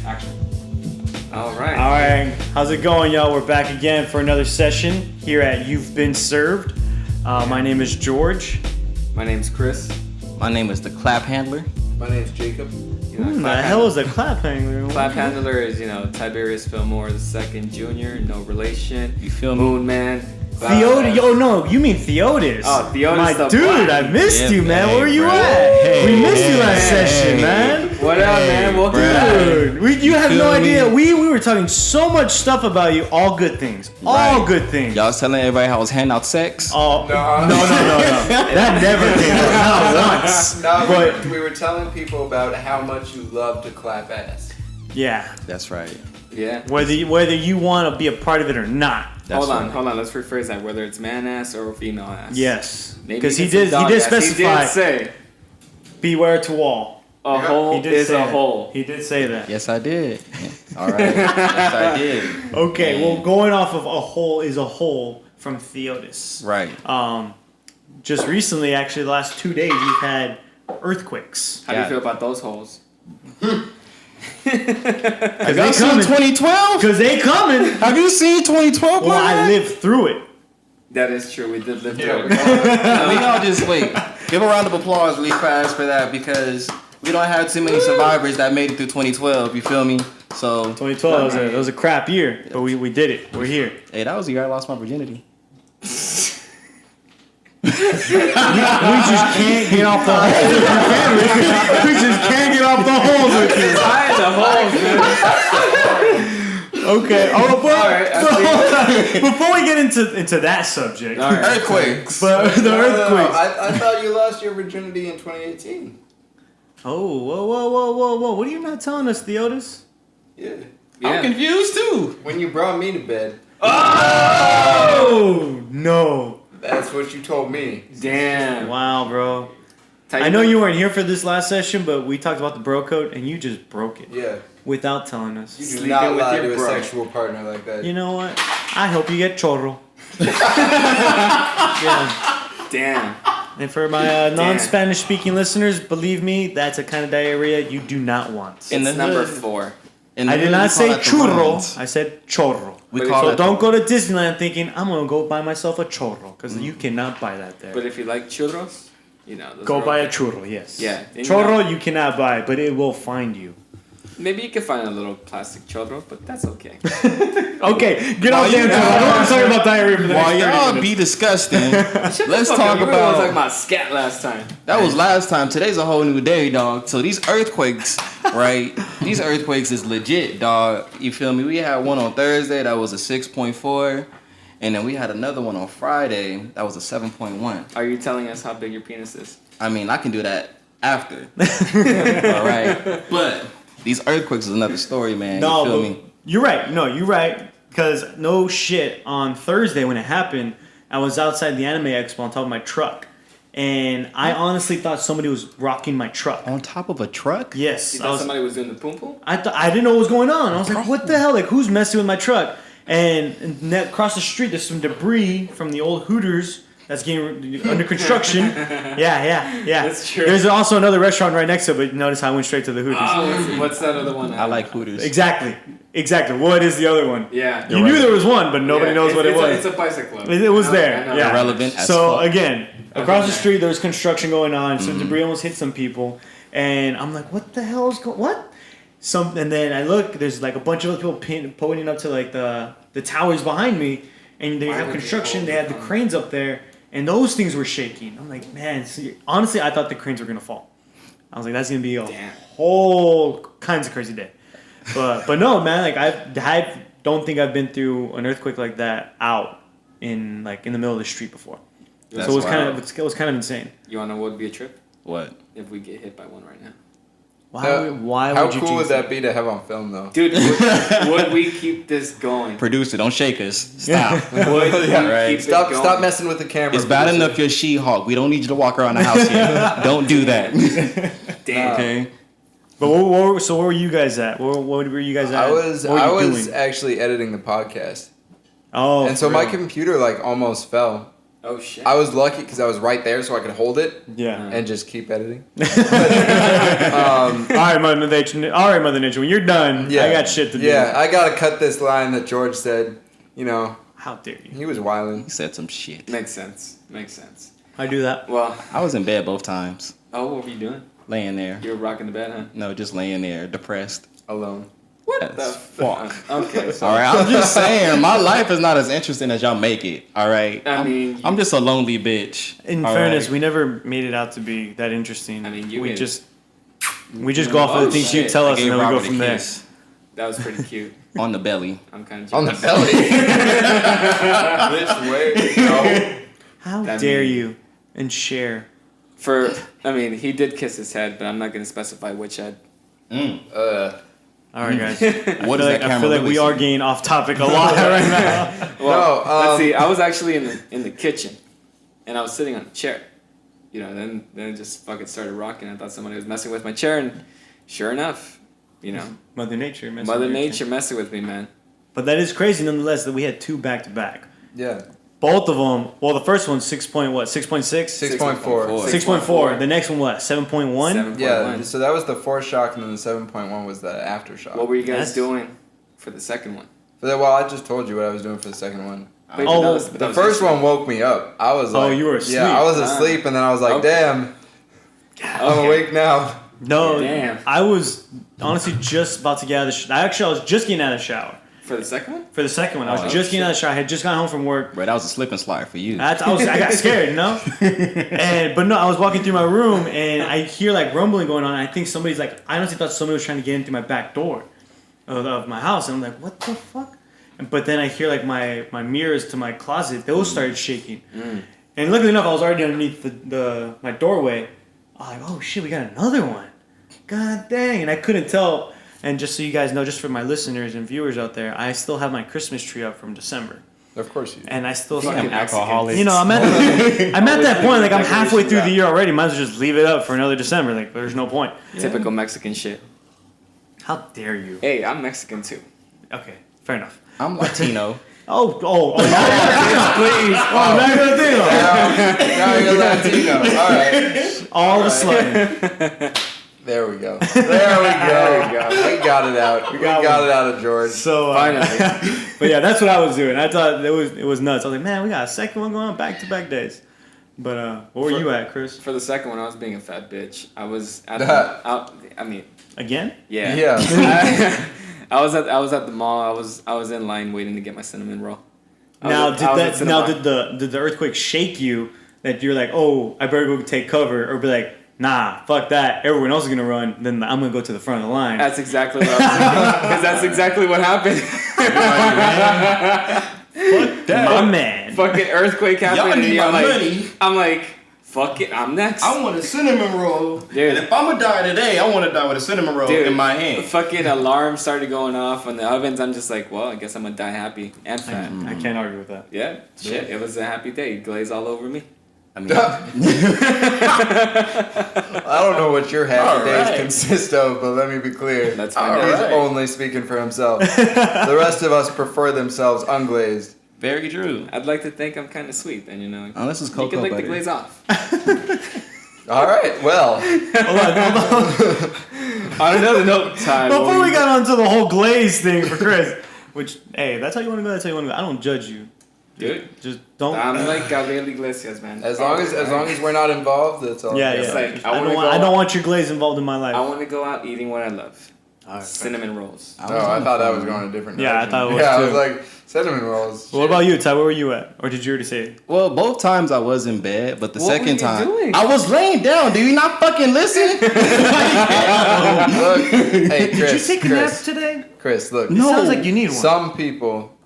Action. All right. All right. How's it going, y'all? We're back again for another session here at You've Been Served. My name is George. My name's Chris. My name is the Clap Handler. My name's Jacob. Who the hell is a clap handler? Clap handler is, Tiberius Fillmore II Jr., no relation. You feel me? Moon Man. Theotis. Oh, no. You mean Theotis. Oh, Theotis My the dude, Black. I missed Yeah, you, man. Where were you bro. at? Hey, we missed you last hey, session, hey. man. What up, man? Welcome Dude, you have feel no me? idea. We were talking so much stuff about you. All good things. All Right. good things. Y'all was telling everybody how I was handing out sex? Oh, No. That never came up. Not once. No, But, we were telling people about how much you love to clap ass. yeah. That's right. Yeah. Whether you want to be a part of it or not. Hold on. Let's rephrase that. Whether it's man ass or female ass. Yes. Maybe Because he it's a did dog ass. specify. He did say Beware to all. a hole He did is say a that. hole. He did say that. Yes, I did. All right. Yes, I did. Okay, well, going off of a hole is a hole from Theotis. Right. Just recently, actually, the last 2 days, we've had earthquakes. How do you feel about those holes? Have y'all seen 2012? Because they coming. Have you seen 2012? Well, I lived through it. That is true. We did live through it. We all just wait. Give a round of applause really fast for that because we don't have too many survivors that made it through 2012. You feel me? So 2012 was a crap year, but we did it. We're here. hey, that was the year I lost my virginity. We just can't get off the holes. We just can't get off the holes with you. Find the holes, man. Okay. Oh, but All right. before we get into that subject, All right. Earthquakes. but the earthquakes. I thought you lost your virginity in 2018. Oh, whoa! What are you not telling us, Theotis? Yeah. I'm confused too. When you brought me to bed, Oh no! that's what you told me. Damn. Wow, bro. I know you weren't here for this last session, but we talked about the bro code, and you just broke it Yeah. without telling us. You do Sleeping not with lie your to a bro. sexual partner like that. You know what? I hope you get chorro. Yeah. Damn. And for my non-Spanish speaking listeners, believe me, that's a kind of diarrhea you do not want. In the It's number hood. 4. In the I did hood, not we call say that the churro. runs. I said chorro. We But call So it don't go to Disneyland thinking I'm gonna go buy myself a churro because you cannot buy that there. But if you like churros, those Go are buy a okay. churro, yes. Yeah. And Churro you cannot buy, but it will find you. Maybe you can find a little plastic churro, but that's okay. Okay, get While off damn you- churro. I don't want to talk about diarrhea for the While next 30 y'all minutes. be disgusting, let's Fuck talk up, you were talking about. about scat last time. That was last time. Today's a whole new day, dog. So these earthquakes, right? These earthquakes is legit, dog. You feel me? We had one on Thursday that was a 6.4, and then we had another one on Friday that was a 7.1. Are you telling us how big your penis is? I mean, I can do that after. All right, but these earthquakes is another story, man. No, you feel but me? you're right. No, you're right. Because no shit, on Thursday when it happened, I was outside the Anime Expo on top of my truck. And I honestly thought somebody was rocking my truck. On top of a truck? Yes. You I thought was- somebody was doing the poom poom? I didn't know what was going on. I was like, what the hell? Like, who's messing with my truck? And across the street, there's some debris from the old Hooters that's getting under construction. Yeah. That's true. There's also another restaurant right next to it, but notice how I went straight to the Hooters. Oh, what's that other one? I like Hooters. Exactly. What is the other one? Yeah. You knew there was one, but nobody knows what it was. It's a bicycle club. It was I know, there. I know. Yeah. Irrelevant as So fuck. again, across the street there was construction going on. Mm-hmm. Some debris almost hit some people, and I'm like, "What the hell is going? What?" And then I look. There's like a bunch of other people pointing up to like the towers behind me, and they have construction. They had the cranes up there, and those things were shaking. I'm like, man. Honestly, I thought the cranes were gonna fall. I was like, that's gonna be a whole kinds of crazy day. But no, man. Like I don't think I've been through an earthquake like that out in the middle of the street before. That's So it was wild. kind of insane. You want to know what would be a trip? What? If we get hit by one right now. Why How would you cool jinx would that it? be to have on film, though? Dude, would we keep this going? Producer, don't shake us. Stop. Would we Yeah, right. keep it Stop going? messing with the camera. It's bad producer. enough you're She-Hulk. We don't need you to walk around the house here. Don't do that. Damn. Okay. But where were you guys at? What were you guys at? I was What were you doing? actually editing the podcast, Oh, and so for my real? computer almost fell. Oh shit. I was lucky because I was right there, so I could hold it Yeah. and just keep editing. All right, Mother Nature. All right, Mother Nature. When you're done, I got shit to do. Yeah, I gotta cut this line that George said. You know, How dare you? he was wilding. He said some shit. Makes sense. Makes sense. I do that. Well, I was in bed both times, oh, what were you doing? laying there. You were rocking the bed, huh? No, just laying there, depressed. Alone. What As the fuck. Okay, so All right, I'm just saying, my life is not as interesting as y'all make it. All right, I mean, I'm just a lonely bitch. In all fairness, right? we never made it out to be that interesting. I mean, we did. just go off of the things you shit. tell I us, and gave then we go Robert a from there. kiss that was pretty cute. on the belly. I'm kind of On the jealous. belly. This way. No. How I dare mean- you? And share. I mean, he did kiss his head, but I'm not going to specify which head. All right, guys. What is that I camera feel like really we are see? getting off topic a lot right now. Well, No, let's see. I was actually in the kitchen, and I was sitting on a chair. You know, then it just fucking started rocking. I thought somebody was messing with my chair, and sure enough, you know, Mother Nature. messing Mother with your Nature messing with me, man. But that is crazy, nonetheless, that we had two back to back. Yeah. Both of them. Well, the first one 6.6? 6.4. 6.4. The next one what? 7.1. 7.1. Yeah, so that was the foreshock, and then the 7.1 was the aftershock. What were you guys That's- doing for the second one? Well, I just told you what I was doing for the second one. Wait, Oh, but that was- but that The was first yesterday. one woke me up. I was like, you were asleep. Yeah, I was asleep, and then I was like, Okay. damn, I'm Okay. awake now. No, Damn. I was honestly just about to get out of the shower. I was just getting out of the shower. For the second one? For the second one, I was Oh, just getting out of the shower. I had just gotten home from work. Bro, that was a slip and slide for you. I got scared, you know. But no, I was walking through my room and I hear like rumbling going on. And I think somebody's like, I honestly thought somebody was trying to get in through my back door of my house, and I'm like, what the fuck? But then I hear like my mirrors to my closet; those started shaking. And luckily enough, I was already underneath my doorway. I was like, oh shit, we got another one. God dang! And I couldn't tell. And just so you guys know, just for my listeners and viewers out there, I still have my Christmas tree up from December. Of course you do. And I still Fucking alcoholics. you know, I'm at that point, like I'm halfway through the Yeah. year already. Might as well just leave it up for another December. Like there's no point. Typical Mexican shit. How dare you? Hey, I'm Mexican too. Okay, fair enough. I'm Latino. Oh, please. Oh, now you're Latino. Now you're Latino. All right. All of a sudden. There we go. There we go. We got it out. We got it out of George. So Finally. but yeah, that's what I was doing. I thought it was nuts. I was like, man, we got a second one going on back to back days. But what were you at, Chris? For the second one, I was being a fat bitch. I was at I mean, Again? yeah. Yeah. I was at the mall. I was in line waiting to get my cinnamon roll. Now I was at Cinnabon. did the earthquake shake you that you're like, oh, I better go take cover, or be like, nah, fuck that. Everyone else is gonna run. Then I'm gonna go to the front of the line. That's exactly what I was thinking. Because that's exactly what happened. Fuck that, my man. Fucking earthquake happened. Y'all need and my I'm money. I'm like, fuck it, I'm next. I want a cinnamon roll. Dude. And if I'm gonna die today, I want to die with a cinnamon roll Dude, in my the hand. fucking alarm started going off on the ovens. I'm just like, well, I guess I'm gonna die happy and fat. I can't argue with that. Yeah, shit. It was a happy day. Glaze all over me. I mean, I don't know what your happy All days right. consist of, but let me be clear. Let's He's find out. only speaking for himself. The rest of us prefer themselves unglazed. very true. I'd like to think I'm kind of sweet, and you know, Unless it's you cocoa can lick the butter. glaze off. All right, well. Hold on. On another note, time. Before we got onto the whole glaze thing for Chris, which, hey, that's how you want to go. That's how you want to go. I don't judge you, dude, Just don't. I'm like Gabriel Iglesias, man. As long as we're not involved, that's all. yeah, It's yeah. like, I don't want your glaze involved in my life. I want to go out eating what I love. Cinnamon rolls. Oh, I thought that was going a different direction. Yeah, I thought it was Yeah, I too. was like, cinnamon rolls. What about you, Ty? Where were you at? Or did you already say it? Well, both times I was in bed, but the What were second you time doing? I was laying down. Do you not fucking listen? Look, hey, Chris. Did you take a nap Chris, today? Chris, look. It sounds like you need one. Some people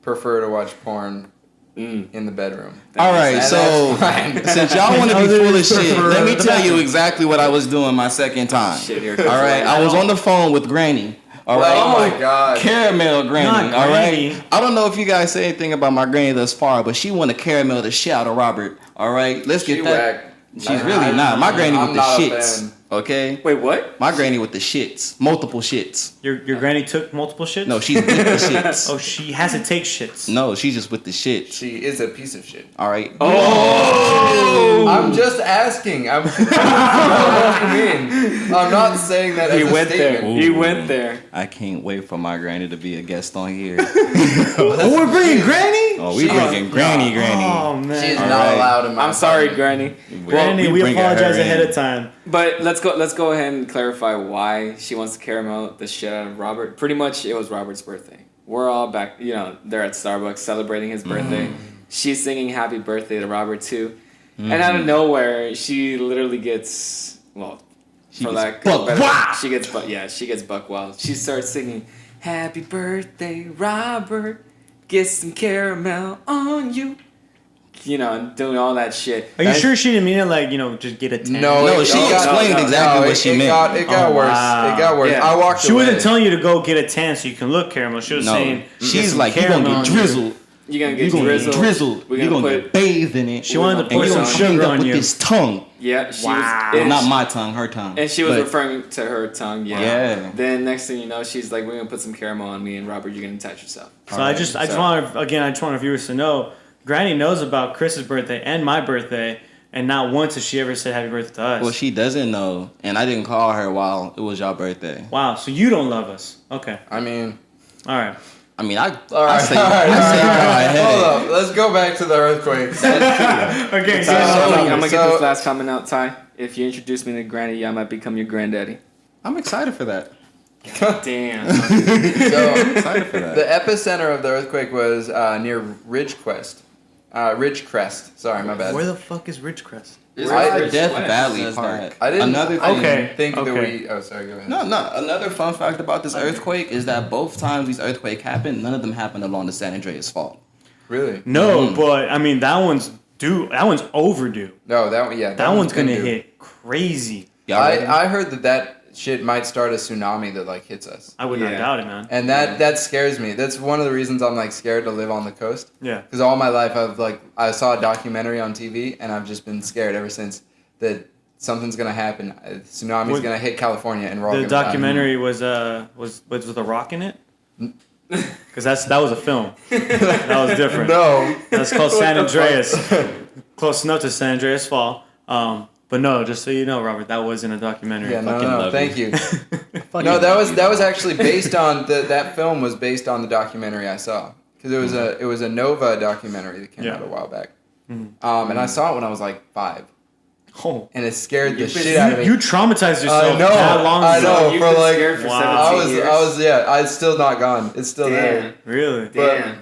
prefer to watch porn in the bedroom. All right, And so that's fine. since y'all want to be Others full of shit, prefer let me the tell you bathroom. exactly what I was doing my second time. Shit, here All comes right, one. I was on the phone with Granny. All right. Oh my God. Caramel Granny, Not all Granny. right? I don't know if you guys say anything about my granny thus far, but she want to caramel the shit out of Robert, all right? Let's She get that. whack. She's really not. My granny I'm with the not a shits. fan. Okay. Wait, what? My granny with the shits, multiple shits. Your granny took multiple shits? No, she's with the shits. Oh, she has to take shits. No, she's just with the shits. She is a piece of shit. All right. Oh! I'm just asking. I'm what do you mean? I'm not saying that as He a went statement. there. He went there. I can't wait for my granny to be a guest on here. Oh, we're bringing granny? Oh, we bringing granny. Oh, man. She's All not right. allowed in my I'm sorry, apartment. Granny. Granny, we bringing apologize her ahead in. of time. But let's go ahead and clarify why she wants to caramel the shit out of Robert. Pretty much, it was Robert's birthday. We're all back, they're at Starbucks celebrating his birthday. She's singing happy birthday to Robert too. And out of nowhere, she literally gets, she gets buck wild. She starts singing, happy birthday, Robert, get some caramel on you. And doing all that shit. Are you sure she didn't mean it like, just get a 10? No, she explained exactly what she meant. It got worse. Wow. It got worse. Yeah. I walked She away. wasn't telling you to go get a tan so you can look caramel. She was saying, she's some like, you're caramel gonna get on you. drizzled. You're gonna You're get gonna drizzled. You're gonna get bathed in it. She wanted to And pour and you're some gonna sugar hang up on with you. this tongue. Yeah, she Wow. was. Not my tongue, her tongue. And she was But- referring to her tongue, yeah. Yeah. Then next thing you know, she's like, "We're gonna put some caramel on me, and Robert, you're gonna touch yourself." So I just want our viewers to know, Granny knows about Chris's birthday and my birthday, and not once has she ever said happy birthday to us. Well, she doesn't know, and I didn't call her while it was y'all birthday. Wow, so you don't love us. Okay. I mean, All right. I mean, I alright, say, alright, I say, alright. go Hold ahead. up. Let's go back to the earthquakes. Okay, So, so I'm gonna so- get this last comment out, Ty. If you introduce me to Granny, I might become your granddaddy. I'm excited for that. Damn. So, Excited for that. the epicenter of the earthquake was near Ridgecrest. Ridgecrest. Sorry, my bad. where the fuck is Ridgecrest? Death Valley Says part. dark. I didn't- Another I thing. Okay. think that Okay. we. Oh, sorry. Go ahead. No. Another fun fact about this earthquake is that both times these earthquakes happened, none of them happened along the San Andreas Fault. Really? No, but I mean that one's due. That one's overdue. No, that one. Yeah, That one's been gonna due. hit crazy. Y'all ready? I heard that shit might start a tsunami that like hits us, I would not Yeah. doubt it, man. and that scares me. That's one of the reasons I'm like scared to live on the coast. Yeah. Because all my life I saw a documentary on TV and I've just been scared ever since that something's gonna happen. A tsunami's What- gonna hit California and we're all The gonna die. documentary was with a rock in it. Because that was a film. That was different. No. That's called San Andreas. Close enough to San Andreas Fall. But no, just so you know, Robert, that wasn't a documentary. Yeah, no, fucking no, love thank you. Fucking No, that love was actually based on that film was based on the documentary I saw because it was a Nova documentary that came Yeah. out a while back. Mhm. And I saw it when I was like 5, Oh. and it scared the You've been- shit out of me. You traumatized yourself I know, that long I ago. know. You've for been like- scared for Wow. 17 years. It's still not gone. It's still there. Damn. Really? But- Damn.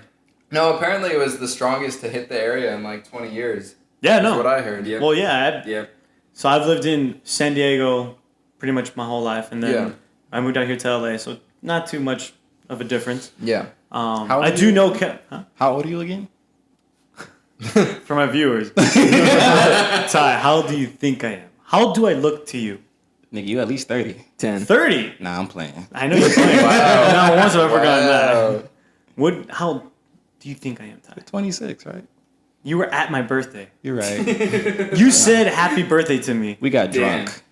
No, apparently it was the strongest to hit the area in like 20 years. Yeah, That's what no. I heard. Yeah. Well, yeah. Yep. So I've lived in San Diego pretty much my whole life, and then Yeah. I moved out here to LA, so not too much of a difference. Yeah. How I old do are know How old are you again? for my viewers. Ty, how do you think I am? How do I look to you? Nigga, you at least 30. 10. 30. Nah, I'm playing. I know you're playing. Wow. Not once have I forgotten Wow. that. What? How do you think I am, Ty? 26, right? You were at my birthday. You're right. You said happy birthday to me. We got Damn. drunk.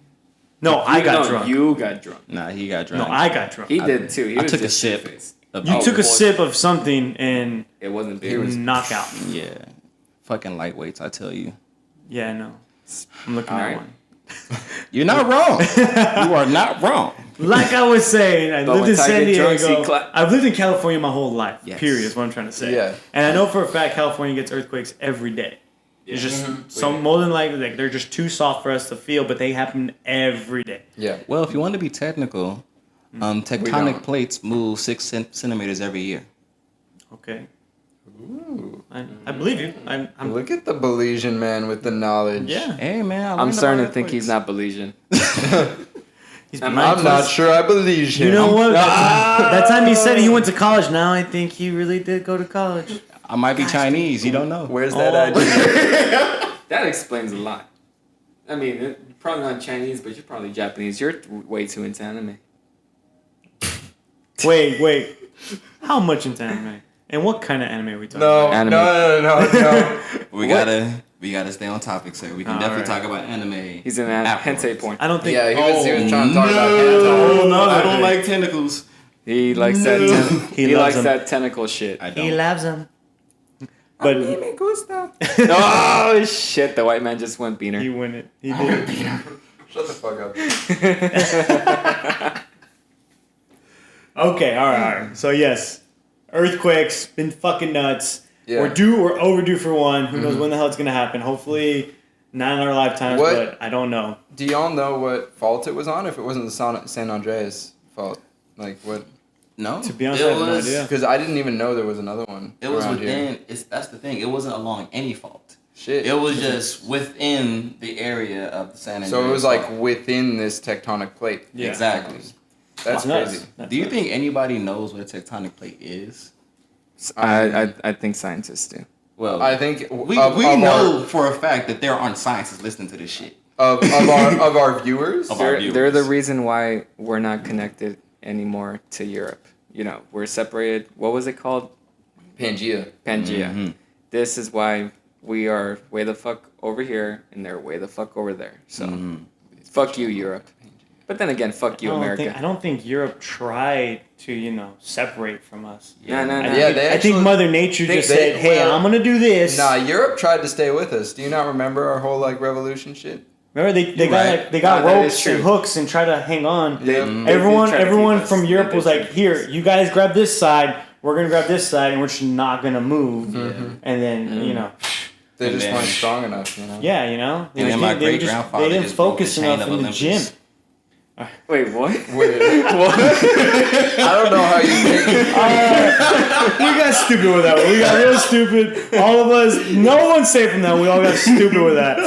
No, I got drunk. You got drunk. Nah, he got No, drunk. I got drunk. He did too. He I was took a just sip. shit-faced. You Oh, took a boy. sip of something and It wasn't He beer. was- knockout. Yeah. Fucking lightweights, I tell you. Yeah, I know. I'm looking All at right. one. You're not wrong. You are not wrong. Like I was saying, I But lived when in Ty San get drunk, Diego. he clap. I've lived in California my whole life. Yes. Period is what I'm trying to say. Yeah. And I know for a fact California gets earthquakes every day. It's just some more than likely like they're just too soft for us to feel, but they happen every day. Yeah. Well, if you want to be technical, don't. tectonic plates move 6 centimeters every year. Okay. Ooh. I believe you. I'm Look at the Belizean man with the knowledge. yeah. Hey, man. I I'm learned starting to about think he's not Belizean. He's I'm behind I'm not closed- sure I believe him. You know what? That time he said he went to college. Now I think he really did go to college. I might be Chinese. You don't know. Where's that Oh. idea? That explains a lot. I mean, you're probably not Chinese, but you're probably Japanese. You're way too into anime. Wait. How much into anime? And what kind of anime are we talking No, about? Anime. no. We gotta We gotta stay on topic, sir. We can All definitely right. talk about anime. He's in that hentai porn. I don't think. Yeah, he was trying to talk about No, no, I don't no. like tentacles. He likes No. He he loves likes them. that tentacle shit. I He don't. loves them. But Oh shit! The white man just went beaner. he win it. He did. Shut the fuck up. Okay, all right. So yes, earthquakes been fucking nuts. Yeah. We're overdue for one. Who knows when the hell it's gonna happen? Hopefully not in our lifetimes, What- but I don't know. Do y'all know what fault it was on? If it wasn't the San Andreas fault, like what? No. To be honest, it I have no was, idea. Because I didn't even know there was another one. It was around here. within. That's the thing. It wasn't along any fault. Shit. It was just within the area of the San Andreas. So it was like fault. within this tectonic plate. Yeah. Exactly. That's nuts. crazy. That's Do you nuts. think anybody knows what a tectonic plate is? I think scientists do. Well, I think we of know for a fact that there aren't scientists listening to this shit. our of our viewers. Of our They're the viewers. reason why we're not connected anymore to Europe. You know, we're separated. What was it called? Pangea. Pangea. Mhm. This is why we are way the fuck over here and they're way the fuck over there. So, fuck you, Europe. But then again, fuck you, America. I don't think Europe tried to, separate from us. No. Yeah, they I think actually- Mother Nature they- just said, "Hey, well, I'm gonna do this." Nah, Europe tried to stay with us. Do you not remember our whole like revolution shit? Remember they You're got right. they got Nah, that is ropes true. and hooks and try to hang on. They- Yeah. they Everyone did try to everyone keep us. from Europe They was did like, try to "Here, keep us. you guys grab this side. We're gonna grab this side, and we're just not gonna move." Mm-hmm. And then They And just then- weren't strong enough, you know. yeah, And then my they great grandfather they didn't just broke the focus chain enough of in the Olympus. gym. Wait, what? Wait, What? I don't know how you think. We got stupid with that one. We got real stupid. All of us. No one's safe from that. We all got stupid with that.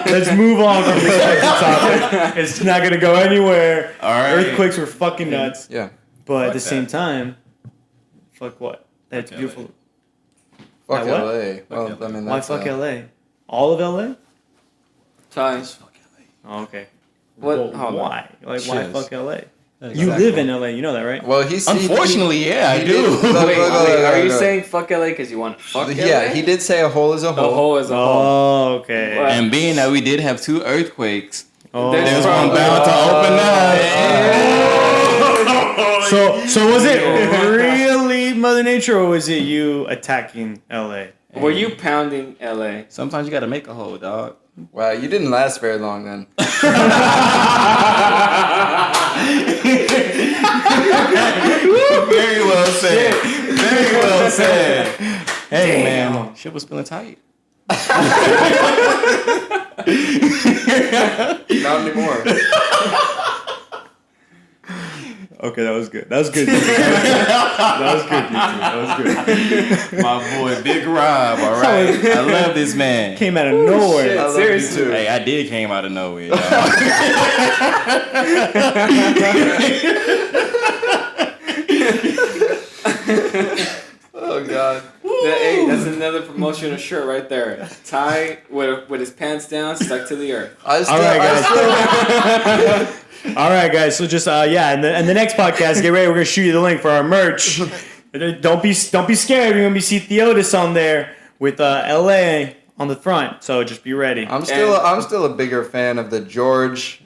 Let's move on from this fucking topic. It's not gonna go anywhere. All right. Earthquakes were fucking nuts. Yeah. But at Fuck the same that. time, fuck what? That's Fuck beautiful. Fuck what? LA. Well, LA. I mean, Why that's fuck LA? All of LA? Ty, Oh, okay. what? Well, hold on. why? Like, why Shiz. fuck LA? You Exactly. live in LA. You know that, right? Well, he's Unfortunately, yeah, I he do. did- look, Wait, look, are you look. saying fuck LA because you want to fuck LA? Yeah, he did say a hole is a The hole. whole as a whole. Oh, okay. What? And being that we did have 2 earthquakes, Oh. there's one probably- bound to open up. So was it really Mother Nature, or was it you attacking LA? Were you pounding LA? Sometimes you gotta make a hole, dog. Wow, you didn't last very long then. Very well said. Very well said. Hey man, shit was feeling tight. Not anymore. Okay, that was good. That was good. That was good. That was good. My boy, Big Rob. All right, I love this man. Came out of nowhere. shit. I love Seriously. you too. Hey, I did came out of nowhere. Dog. Oh god. Hey, that's another promotional shirt right there. Ty with his pants down, stuck to the earth. I still, All right, I still, All right, guys. So just and the next podcast, get ready. We're gonna shoot you the link for our merch. Don't be scared. You're gonna be see Theodis on there with LA on the front. So just be ready. I'm still a bigger fan of the George,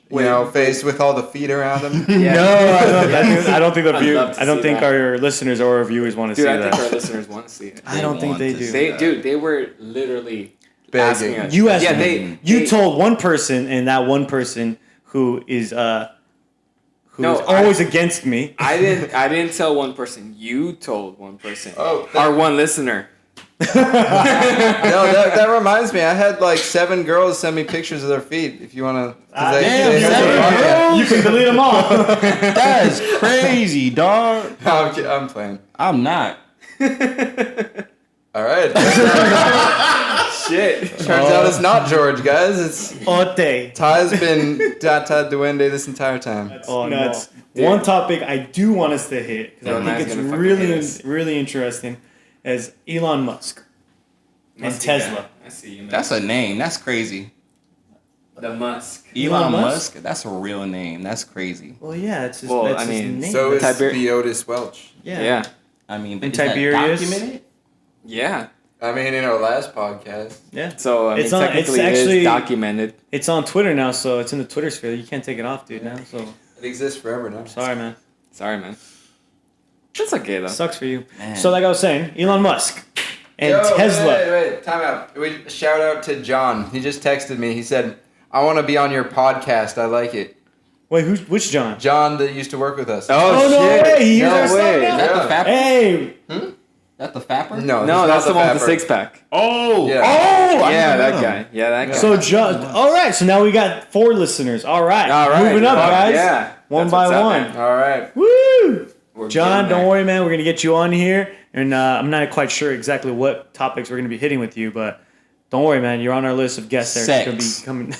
face with all the feet around him. Yeah. No, I don't think the I'd view. love to I don't see think that. our listeners or our viewers want to Dude, see I think our that. listeners want to see it. I don't think want they to do. see They were literally Begging. asking us. You asked yeah, me. they told one person, and that one person who is No, always against me. I didn't tell one person. You told one person. Oh, Our one listener. No, that reminds me. I had like 7 girls send me pictures of their feet. If you wanna, damn, you, 7 can, you can delete them all. That's crazy, dog. I'm playing. I'm not. All right. Shit. Turns out it's not George, guys. It's Ote. Ty's been Data Duende this entire time. Oh, nuts. no. One topic I do want us to hit, because Yeah, I man's think it's gonna fucking hit really, us. really interesting, is Elon Musk and Tesla. I see you, man. That's a name. That's crazy. the Musk. Elon Elon Musk? Musk? That's a real name. That's crazy. Well, yeah, it's his, Well, that's I his mean, name. So is Tiber- Theodis Welch. yeah. Yeah. I mean, In is that Tiberius? documented? Yeah. I mean, in our last podcast. Yeah. So, I mean, It's on- technically it's it actually- is documented. It's on Twitter now, so it's in the Twitter sphere. You can't take it off, dude. Now, so It exists forever now. sorry, man. Sorry, man. It's okay, though. Sucks for you. Man. So, like I was saying, Elon Musk and Yo, Tesla. Wait, time out. Shout out to John. He just texted me. He said, "I want to be on your podcast. I like it." Wait, which John? John that used to work with us. Oh, no shit. way! He No used our way. stuff now? That the fapper? Hey, That the fapper? No, No, that's the one with the Fapper. 6-pack. Oh! Yeah. Oh! I Yeah, know that him. guy. Yeah, that guy. so John. All right, so now we got 4 listeners. All right, All right. moving up, Fuck guys. Yeah. One That's by what's up, one. man. All right. Woo! We're John, getting don't there. worry, man. We're gonna get you on here, and I'm not quite sure exactly what topics we're gonna be hitting with you, but don't worry, man. You're on our list of guests that are gonna be Sex. coming.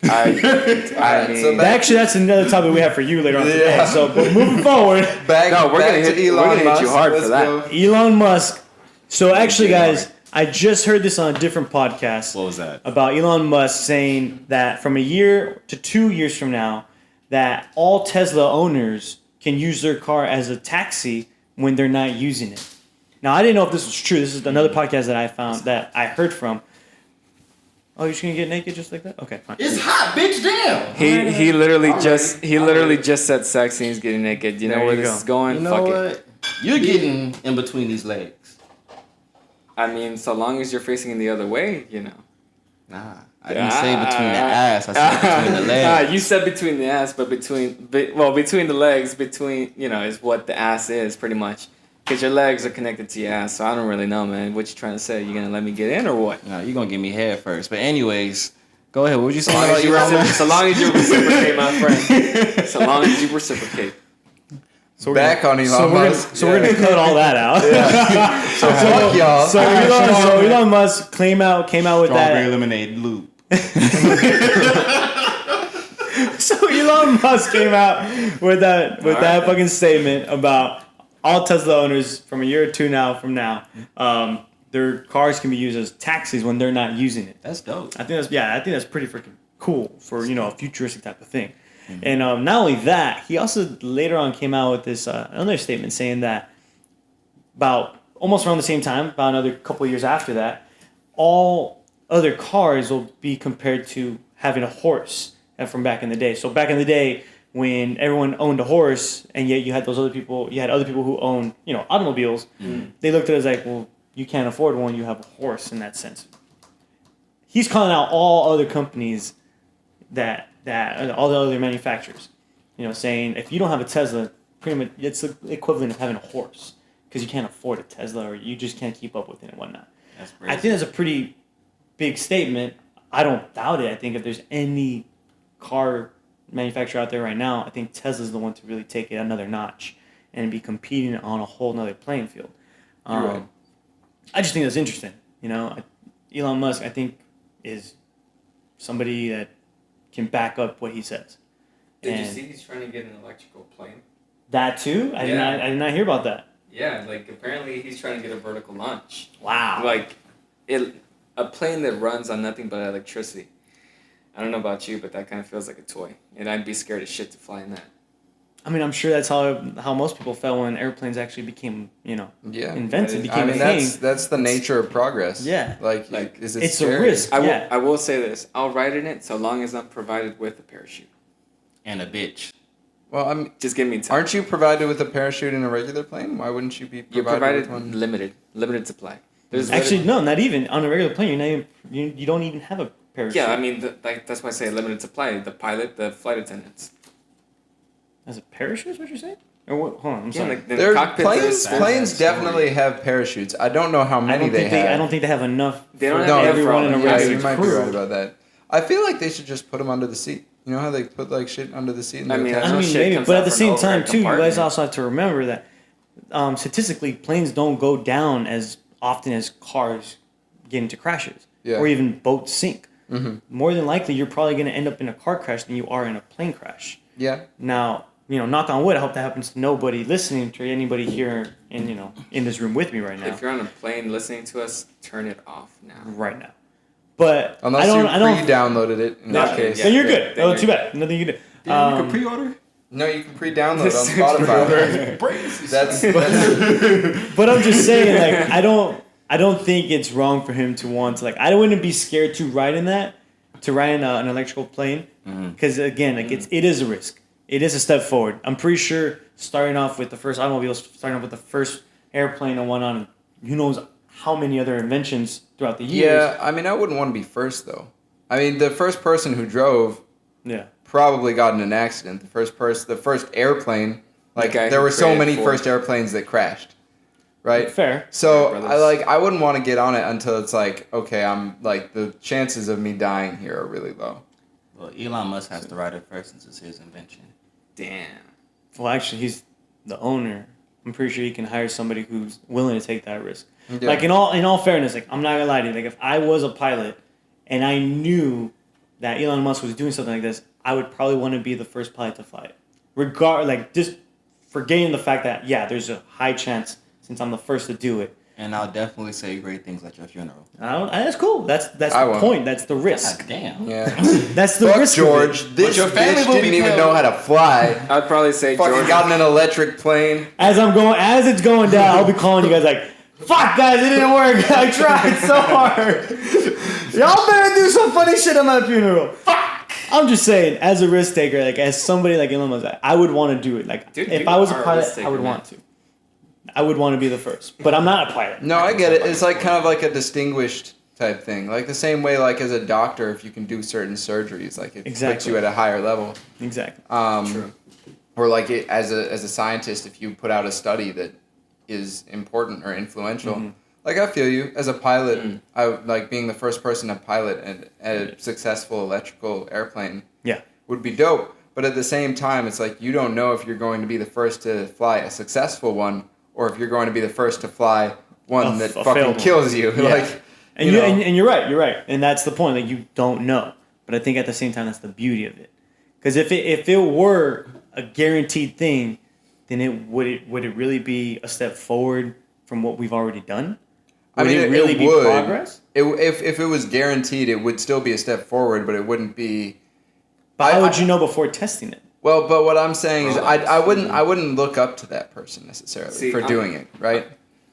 I Alright, so mean, back- Actually, that's another topic we have for you later on today. Yeah. So, but moving forward, Back, we're back gonna to hit- Elon we're gonna hit Musk. you hard for Let's that. go. Elon Musk. So actually, guys, I just heard this on a different podcast. What was that? About Elon Musk saying that from a year to 2 years from now, that all Tesla owners can use their car as a taxi when they're not using it. Now, I didn't know if this was true. This is another podcast that I found that I heard from. Oh, you're just gonna get naked just like that? Okay, fine. It's hot, bitch, damn! he literally just said sex and he's getting naked. You know There where you this go. is going? You know Fuck it. what? You're getting in between these legs. I mean, so long as you're facing the other way, you know. Nah, I didn't say between the ass. I said between the legs. You said between the ass, but between the legs, is what the ass is pretty much. Because your legs are connected to your ass, so I don't really know, man. What you trying to say? You gonna let me get in or what? Nah, you're gonna give me head first. But anyways, go ahead. What would you say So long about as you Elon Musk? so long as you reciprocate, my friend. So long as you reciprocate. So we're Back on Elon so we're Musk. gonna, we're gonna cut all that out. So fuck y'all. So Elon Musk came out with Strawberry that. lemonade loop. So Elon Musk came out with that Alright. fucking statement about all Tesla owners from a year or two from now, their cars can be used as taxis when they're not using it. That's dope. I think that's pretty freaking cool for a futuristic type of thing. And not only that, he also later on came out with this another statement saying that about almost around the same time, about another couple of years after that, all other cars will be compared to having a horse from back in the day. So back in the day, when everyone owned a horse, and yet you had other people who owned automobiles, they looked at it as like, well, you can't afford one, you have a horse in that sense. He's calling out all other companies that all the other manufacturers, saying if you don't have a Tesla, pretty much it's the equivalent of having a horse because you can't afford a Tesla or you just can't keep up with it and whatnot. That's I crazy. think that's a pretty big statement. I don't doubt it. I think if there's any car manufacturer out there right now, I think Tesla's the one to really take it another notch and be competing on a whole nother playing field. You're right. I just think that's interesting. Elon Musk, I think, is somebody that can back up what he says. Did you And see he's trying to get an electrical plane? that too? I Yeah. did not hear about that. Yeah, like apparently he's trying to get a vertical launch. Wow. Like a plane that runs on nothing but electricity. I don't know about you, but that kind of feels like a toy, and I'd be scared as shit to fly in that. I mean, I'm sure that's how most people felt when airplanes actually became, Yeah. invented, became I mean, a thing. that's the nature of progress. Yeah. Like is it It's a scary? risk. Yeah. I will say this: I'll ride in it so long as I'm provided with a parachute. And a bitch. Well, just give me time. Aren't you provided with a parachute in a regular plane? Why wouldn't you be You're provided, provided with one? limited supply. There's Actually, no, not even on a regular plane. You're not even, you don't even have a parachute. yeah, I mean, that's why I say limited supply. The pilot, the flight attendants. As a parachute is what you're saying? Or what? Hold on, I'm sorry. like the There's cockpit. planes. there's- Planes definitely have parachutes. I don't know how many they have. I don't think they have enough. They don't for have enough everyone in a for all- Yeah, regular you might be crew. right about that. I feel like they should just put them under the seat. You know how they put like shit under the seat? And I they mean, attach I No mean, shit maybe, comes but out at the from same the time, overhead too, you guys compartment. also have to remember that statistically, planes don't go down as often as cars get into crashes, Yeah. or even boats sink. Mhm. More than likely, you're probably going to end up in a car crash than you are in a plane crash. Yeah. Now, knock on wood, I hope that happens to nobody listening to anybody here in this room with me right now. If you're on a plane listening to us, turn it off now. Right now. But Unless I don't. you pre-downloaded it. In that case. Then you're Yeah, good. then Oh, you're too bad. Nothing you can do. Yeah, you can pre-order. No, you can pre-download This on Spotify. Brace. that's But I'm just saying, like, I don't. I don't think it's wrong for him to want to, like, I wouldn't be scared to ride in an electrical plane. Because, again, like, it is a risk. It is a step forward. I'm pretty sure starting off with the first automobile, starting off with the first airplane and whatnot, and who knows how many other inventions throughout the years. Yeah, I mean, I wouldn't want to be first, though. I mean, the first person who drove probably got in an accident. The first airplane, like, there were so many first airplanes that crashed. Right? Fair. So, I wouldn't want to get on it until it's like, okay, I'm, like, the chances of me dying here are really low. Well, Elon Musk has to ride it first since it's his invention. Damn. Well, actually, he's the owner. I'm pretty sure he can hire somebody who's willing to take that risk. Yeah. Like, in all fairness, like, I'm not gonna lie to you. Like, if I was a pilot and I knew that Elon Musk was doing something like this, I would probably want to be the first pilot to fly it. Just forgetting the fact that, there's a high chance since I'm the first to do it. And I'll definitely say great things at your funeral. That's cool. That's the point. That's the risk. God damn. Yeah. That's the Fuck risk. George. This your family bitch will be didn't even killed. know how to fly. I'd probably say Fucking George. got in an electric plane. As it's going down, I'll be calling you guys like, "Fuck, guys, it didn't work. I tried so hard. Y'all better do some funny shit at my funeral." Fuck. I'm just saying, as a risk taker, like as somebody like Elon Musk, I would want to do it. Like, Dude, if you I was a are a pilot, risk taker, I would man. want to. I would want to be the first, but I'm not a pilot. No, I get it. It's like kind of like a distinguished type thing. Like the same way, like as a doctor, if you can do certain surgeries, like it puts you at a higher level. Exactly. True. Or like as a scientist, if you put out a study that is important or influential. Mm-hmm. Like I feel you as a pilot. I like being the first person to pilot a successful electrical airplane. Yeah. Would be dope. But at the same time, it's like you don't know if you're going to be the first to fly a successful one or if you're going to be the first to fly one that fucking kills you. Yeah. Like, and you're right, and that's the point. Like you don't know, but I think at the same time that's the beauty of it. Because if it were a guaranteed thing, then would it really be a step forward from what we've already done? Would it really be progress? If it was guaranteed, it would still be a step forward, but it wouldn't be. But how would you know before testing it? Well, but what I'm saying is, I wouldn't look up to that person necessarily for doing it, right?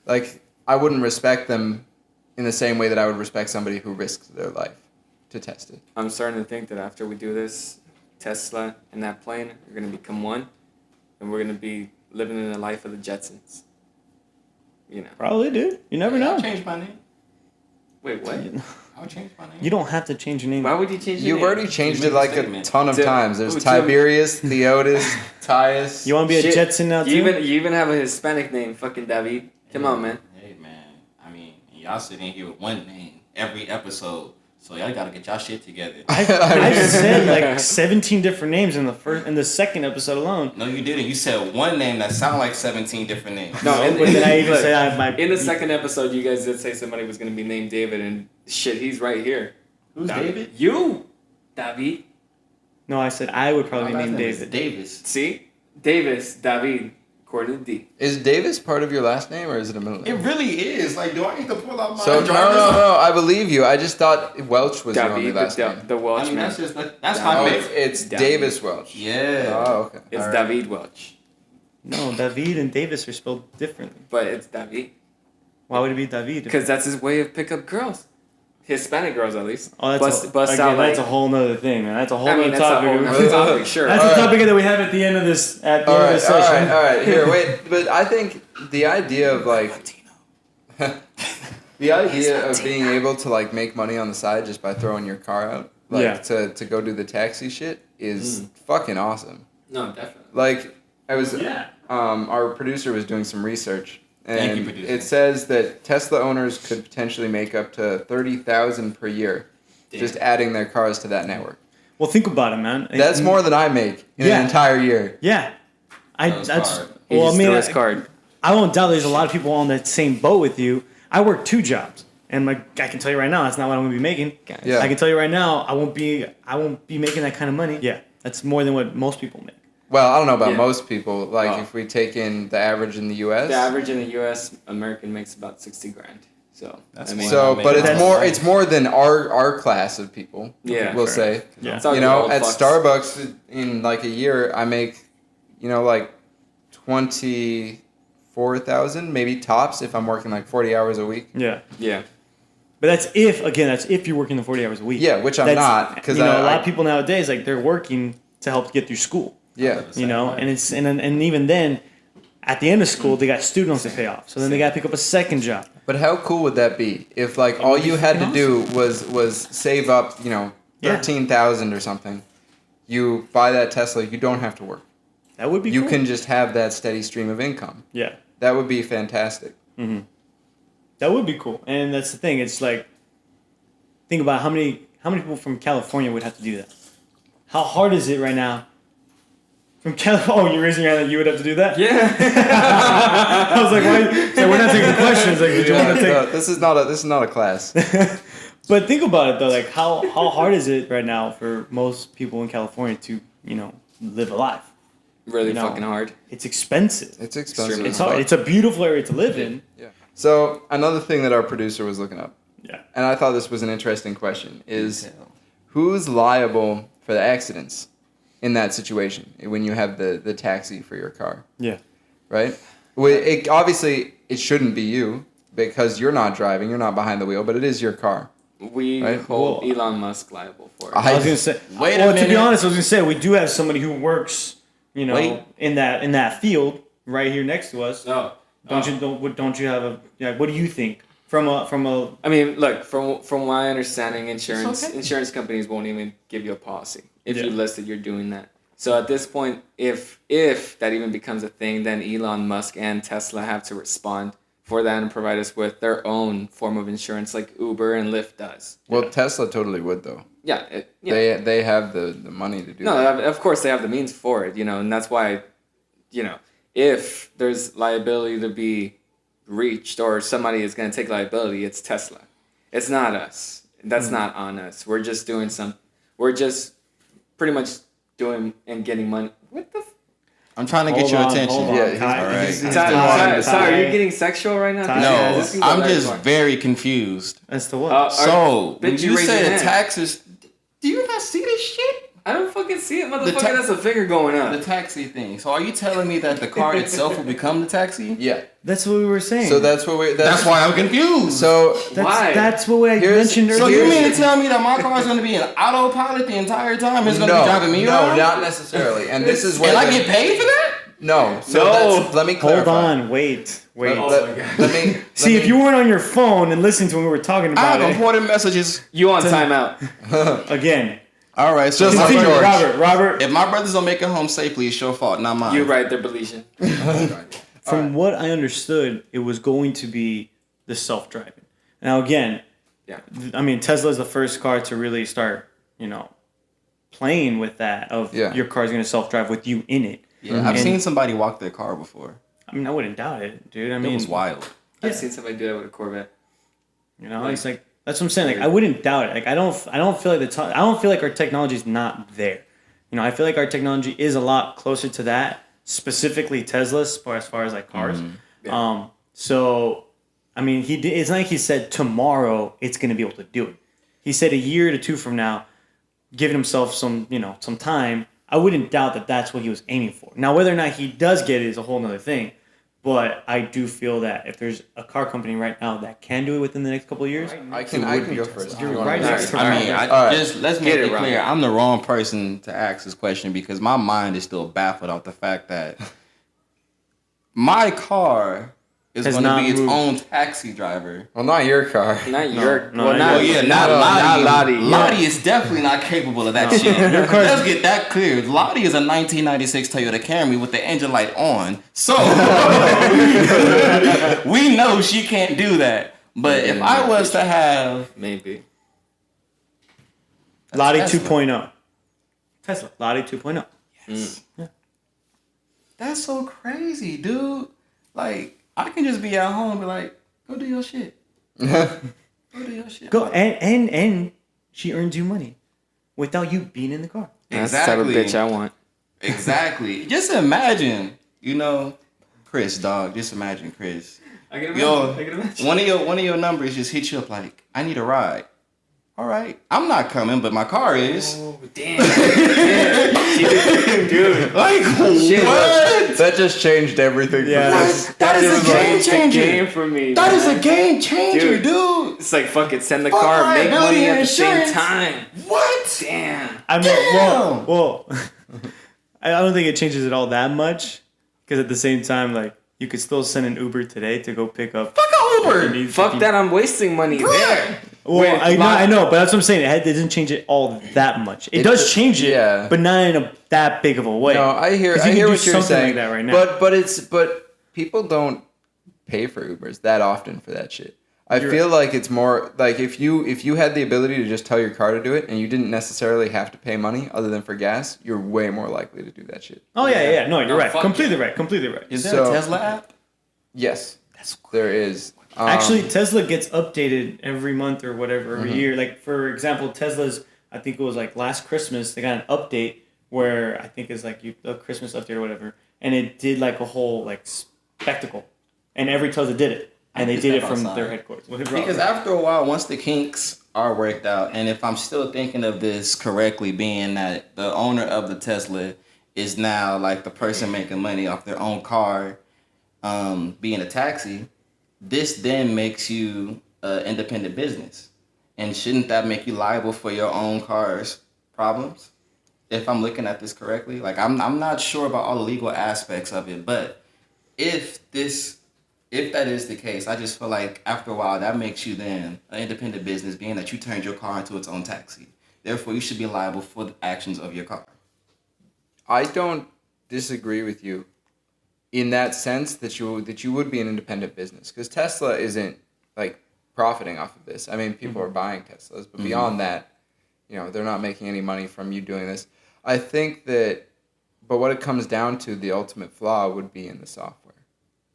Like I wouldn't respect them in the same way that I would respect somebody who risks their life to test it. I'm starting to think that after we do this, Tesla and that plane are going to become one, and we're going to be living in the life of the Jetsons. You know. Probably, dude. You never know. I'll change my name. Wait, what? I'll change my name. You don't have to change your name. Why would you change your You've name? already changed You it made a like a statement. ton of times. There's Who, Tiberius, Theotis, Tius. You want to be a Jetson now too? You even have a Hispanic name, fucking David. Come on, man. Hey, man. I mean, y'all sitting here with one name every episode. So y'all gotta get y'all shit together. I've said like 17 different names in the second episode alone. No, you didn't. You said one name that sounded like 17 different names. No, But then I even said I might. In the second episode, you guys did say somebody was going to be named David, and shit, he's right here. Who's David? You, David. No, I said I would probably My last name name is David. Davis. See? Davis, David, according to D. Is Davis part of your last name or is it a middle It name? really is. Like, do I need to pull out my So driver's no, I believe you. I just thought Welch was your only David, last name. the I Welch mean, man. that's Oh, my it's, favorite. it's David. Davis Welch. Yeah. Oh, okay. It's All right. David Welch. No, David and Davis are spelled differently. But it's David. Why would it be David? Because that's his way of pick up girls. Hispanic girls, at least. Oh, that's Bust a whole nother thing, man. That's a whole I mean, nother that's a topic. whole nother topic, sure. That's All the right. topic that we have at the end of this All right, session. all right. Here, wait. But I think the idea of like the idea of being able to like make money on the side just by throwing your car out, like to go do the taxi shit, is fucking awesome. No, definitely. Like our producer was doing some research, Thank you, and producer. it says that Tesla owners could potentially make up to $30,000 per year just adding their cars to that network. Well, think about it, man. That's more than I make in an entire year. Yeah, That's hard. He just threw his card. I won't doubt there's a lot of people on that same boat with you. I work 2 jobs, and I can tell you right now, that's not what I'm going to be making. Yeah. I can tell you right now, I won't be making that kind of money. Yeah, that's more than what most people make. Well, I don't know about Yeah. most people. Like, Oh. if we take in the average in the U.S. The average in the U.S. American makes about 60 grand. So That's I mean, So, but it's That's- it's more than our class of people. Yeah, we'll fair say. Yeah. It's all You the know, old at fucks. Starbucks in like a year, I make, like 4,000, maybe tops if I'm working like 40 hours a week. Yeah. Yeah. But that's if you're working the 40 hours a week. Yeah, which I'm not, because a lot of people nowadays like they're working to help get through school. Yeah. And even then, at the end of school, they got student loans to pay off. So then they got to pick up a second job. But how cool would that be if like all you had to do was save up, 13,000 or something. You buy that Tesla, you don't have to work. That would be You cool. can just have that steady stream of income. Yeah. That would be fantastic. Mm-hmm. That would be cool. And that's the thing. It's like, think about how many people from California would have to do that. How hard is it right now? From California, you're raising your hand that you would have to do that? Yeah. I was like, why? So we're not taking questions. Like, did you want to take? No, this is not a class. But think about it though. Like, how hard is it right now for most people in California to live a life? Really fucking hard. It's expensive. It's expensive. It's hard. It's a beautiful area to live in. Yeah. So another thing that our producer was looking up, Yeah. and I thought this was an interesting question, is who's liable for the accidents in that situation when you have the taxi for your car? Yeah. Right? Obviously, it shouldn't be you because you're not driving, you're not behind the wheel, but it is your car. We hold Elon Musk liable for it. I was gonna say. Wait a minute. To be honest, I was gonna say we do have somebody who works, in that field right here next to us. No. Don't you have a? Yeah, what do you think from a? I mean, look, from my understanding, insurance companies won't even give you a policy if you listed you're doing that. So at this point, if that even becomes a thing, then Elon Musk and Tesla have to respond for that and provide us with their own form of insurance, like Uber and Lyft does. Well, Tesla totally would though. Yeah. They have the money to do that. No, of course they have the means for it, and that's why, if there's liability to be reached or somebody is going to take liability, it's Tesla. It's not us. That's not on us. We're just doing we're just pretty much doing and getting money. What the I'm trying to get your attention. Yeah, all right. Sorry, are you getting sexual right now? No, I'm just very confused. As to what? So, when you raise said your hand. taxes, do you not see this shit? I don't fucking see it, motherfucker. That's a finger going up. The taxi thing. So are you telling me that the car itself will become the taxi? Yeah. That's what we were saying. So that's what That's why I'm confused. So why? That's what I mentioned earlier. So you mean to tell me that my car is going to be an autopilot the entire time? It's going to be driving me around? No, not necessarily. And this is where And I get paid for that? No. So let me clarify. Hold on. Wait. Let me See, if you weren't on your phone and listening to when we were talking I about have important messages. You on timeout. Again. All right, so Continue, Robert. if my brothers don't make it home safely, it's your fault, not mine. You're right, they're Belizean. From what I understood, it was going to be the self-driving. Now, again, I mean, Tesla is the first car to really start, playing with that of your car's going to self-drive with you in it. Yeah, I've seen somebody walk their car before. I mean, I wouldn't doubt it, dude. I mean, it was wild. I've seen somebody do that with a Corvette. It's like that's what I'm saying. Like, I wouldn't doubt it. Like, I don't feel like I don't feel like our technology is not there. I feel like our technology is a lot closer to that, specifically Tesla's, as far as like cars. Mm-hmm. Yeah. So, I mean, it's not like he said tomorrow it's going to be able to do it. He said a year to two from now, giving himself some time. I wouldn't doubt that that's what he was aiming for. Now, whether or not he does get it is a whole other thing. But I do feel that if there's a car company right now that can do it within the next couple of years, I can go first. You're right next to me. I mean, let's make it clear. I'm the wrong person to ask this question because my mind is still baffled off the fact that my car is going to be its own taxi driver. Well, not your car. Not Lottie. Lottie is definitely not capable of that shit. Let's get that clear. Lottie is a 1996 Toyota Camry with the engine light on. So, we know she can't do that. But if I was to have... Maybe. Lottie 2.0. Tesla. Lottie 2.0. Yes. Yeah. That's so crazy, dude. Like... I can just be at home and be like, go do your shit. Go do your shit. Go and she earns you money without you being in the car. That's the type of bitch I want. Exactly. Just imagine, Chris, dog. Just imagine, Chris. I can imagine. One of your numbers just hit you up like, I need a ride. all right, I'm not coming, but my car is. Oh, damn. Dude. Like, Shit, what? That just changed everything. Yeah. That is a game changer. Game for me. That is man. a game changer, dude. It's like, fuck it, send the Fuck car, make liability money at the insurance. same time. What? Damn. I mean, Damn. well, I don't think it changes it all that much, because at the same time, like, you could still send an Uber today to go pick up. Fuck a Uber. Fuck that, I'm wasting money there. Well, I know, but that's what I'm saying. It doesn't change it all that much. It does change it, yeah. but not in that big of a way. No, I hear what you're saying. like that right now. But people don't pay for Ubers that often for that shit. I feel like it's more like if you had the ability to just tell your car to do it and you didn't necessarily have to pay money other than for gas, you're way more likely to do that shit. Oh yeah. No, you're right. Fuck Completely yeah. right. Completely right. Is there a Tesla app? Yes, there is. Actually, Tesla gets updated every month or whatever, every year. Like, for example, Tesla's, I think it was like last Christmas, they got an update where I think it's like a Christmas update or whatever, and it did like a whole like spectacle, and every Tesla did it, and they did it from their headquarters. Because after a while, once the kinks are worked out, and if I'm still thinking of this correctly, being that the owner of the Tesla is now like the person making money off their own car, being a taxi, this then makes you an independent business. And shouldn't that make you liable for your own car's problems? If I'm looking at this correctly, like I'm not sure about all the legal aspects of it, but if that is the case, I just feel like after a while that makes you then an independent business, being that you turned your car into its own taxi. Therefore, you should be liable for the actions of your car. I don't disagree with you in that sense that you would be an independent business, because Tesla isn't like profiting off of this. I mean, people are buying Teslas, but beyond that, they're not making any money from you doing this. I think that, but what it comes down to, the ultimate flaw would be in the software.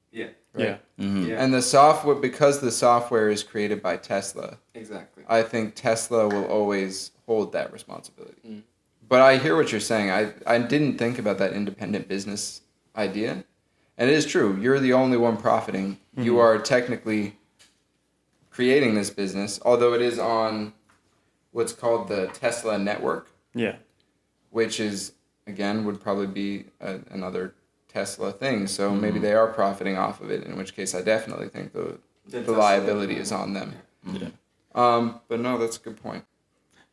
Yeah. Right? Yeah. And the software, because the software is created by Tesla. Exactly. I think Tesla will always hold that responsibility. But I hear what you're saying. I didn't think about that independent business idea. And it is true. You're the only one profiting. You are technically creating this business, although it is on what's called the Tesla network. Yeah. Which is, again, would probably be another Tesla thing. So maybe they are profiting off of it, in which case I definitely think the liability is on them. Yeah. But no, that's a good point.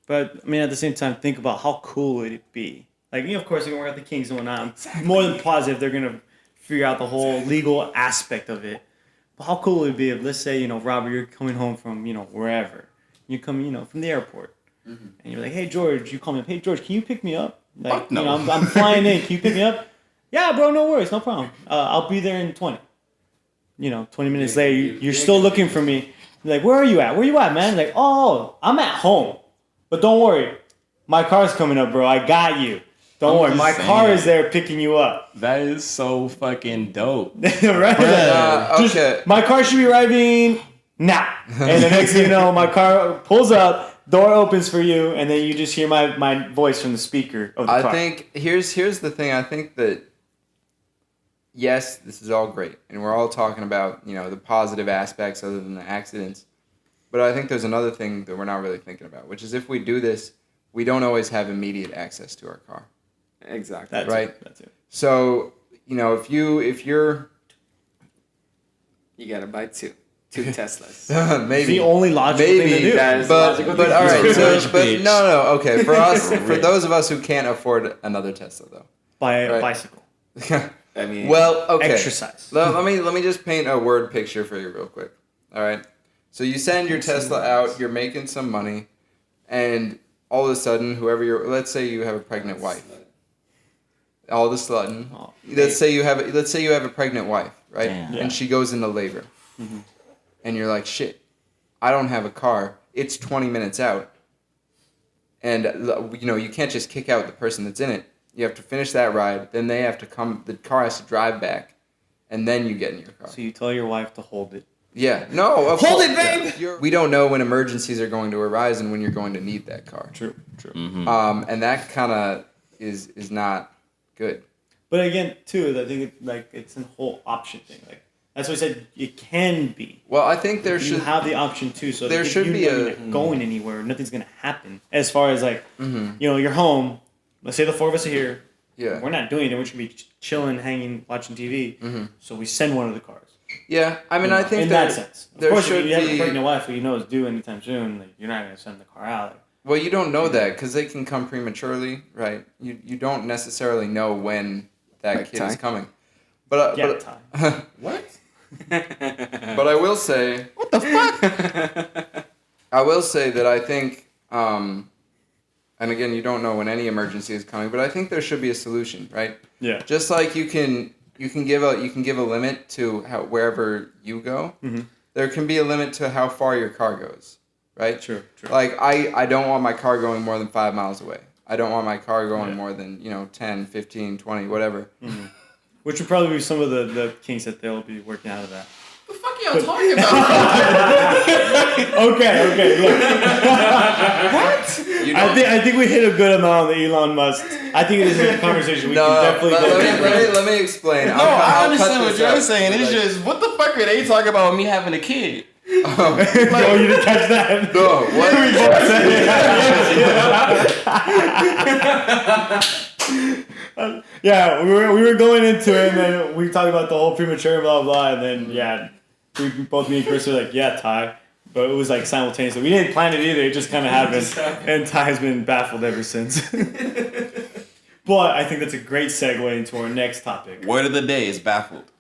But, I mean, at the same time, think about how cool would it be. Like, of course, they're going to work out the kinks and whatnot. I'm more than positive they're going to figure out the whole legal aspect of it. But how cool would it be if, let's say, Robert, you're coming home from, wherever. You come, from the airport. And you're like, hey, George, you call me up. Hey, George, can you pick me up? Like, no. I'm flying in. Can you pick me up? Yeah, bro, no worries. No problem. I'll be there in 20. 20 minutes later, you're still looking for me. You're like, where are you at? Where you at, man? Like, oh, I'm at home. But don't worry. My car's coming up, bro. I got you. Don't worry. My car is there picking you up. That is so fucking dope. Right? Okay. My car should be arriving now. And the next thing you know, my car pulls up, door opens for you, and then you just hear my voice from the speaker of the car. I think, here's the thing. I think that, yes, this is all great. And we're all talking about, the positive aspects other than the accidents. But I think there's another thing that we're not really thinking about, which is if we do this, we don't always have immediate access to our car. Exactly. That's right? That's it. So, if you're... You gotta buy two Teslas. Maybe. It's the only logical thing to do. That is But logical all thing. right, but no, okay. For us, for those of us who can't afford another Tesla, though. Buy a bicycle. I mean, well, okay. Exercise. Let me just paint a word picture for you real quick. All right. So you send your Tesla out, you're making some money, and all of a sudden, let's say you have a pregnant wife. All of a sudden, let's say you have a pregnant wife, right? Damn. And she goes into labor, and you're like, shit, I don't have a car. It's 20 minutes out, and you can't just kick out the person that's in it. You have to finish that ride. Then they have to come. The car has to drive back, and then you get in your car. So you tell your wife to hold it. Yeah, no. Hold it, babe! Yeah. We don't know when emergencies are going to arise and when you're going to need that car. True. And that kind of is not good. But again, too, I think it's a whole option thing. Like, That's what I said. It can be. Well, I think You have the option too. So there should be going anywhere. Nothing's gonna happen. As far as like, you're home. Let's say the four of us are here. Yeah. We're not doing it. We're just gonna be chilling, hanging, watching TV. So we send one of the cars. Yeah, I mean, I think in that sense. Of course, if you have a be... pregnant wife who you know is due anytime soon, like, you're not gonna send the car out. Well, you don't know that because they can come prematurely, right? You don't necessarily know when that kid is coming. But what? But I will say, what the fuck? I will say that I think, and again, you don't know when any emergency is coming, but I think there should be a solution, right? Yeah. Just like you can give a limit to wherever you go. There can be a limit to how far your car goes, right? True. Like I don't want my car going more than 5 miles away. I don't want my car going more than 10, 15, 20, whatever. Which would probably be some of the kinks that they'll be working out of that. What the fuck are y'all talking about? Okay, yeah. What? I think we hit a good amount on the Elon Musk. I think it is a conversation we can definitely go. Let me explain. No, I understand what you're saying. It's just, what the fuck are they talking about me having a kid? No, you didn't catch that. No, what? Yeah, we were going into it, and then we talked about the whole premature blah blah, and then me and Chris were like, yeah, Ty, but it was like simultaneously. We didn't plan it either; it just kind of happened, and Ty's been baffled ever since. But I think that's a great segue into our next topic. Word of the day is baffled.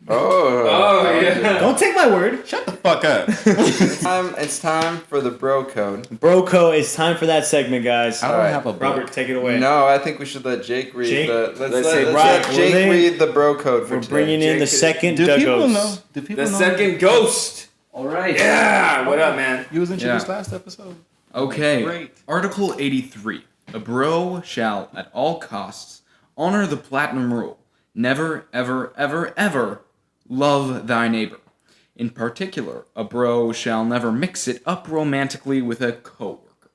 Oh yeah! Don't take my word. Shut the fuck up. It's time for the bro code. Bro code. It's time for that segment, guys. I don't have a book. Robert, take it away. No, I think we should let Jake read Let's let Jake read the bro code for We're today. bringing in the second Do people ghost. know? Do people The know? second ghost. All right. Yeah. What up, man? You was introduced last episode. Okay. Great. Article 83. A bro shall, at all costs, honor the platinum rule. Never, ever, ever, ever love thy neighbor. In particular, a bro shall never mix it up romantically with a coworker.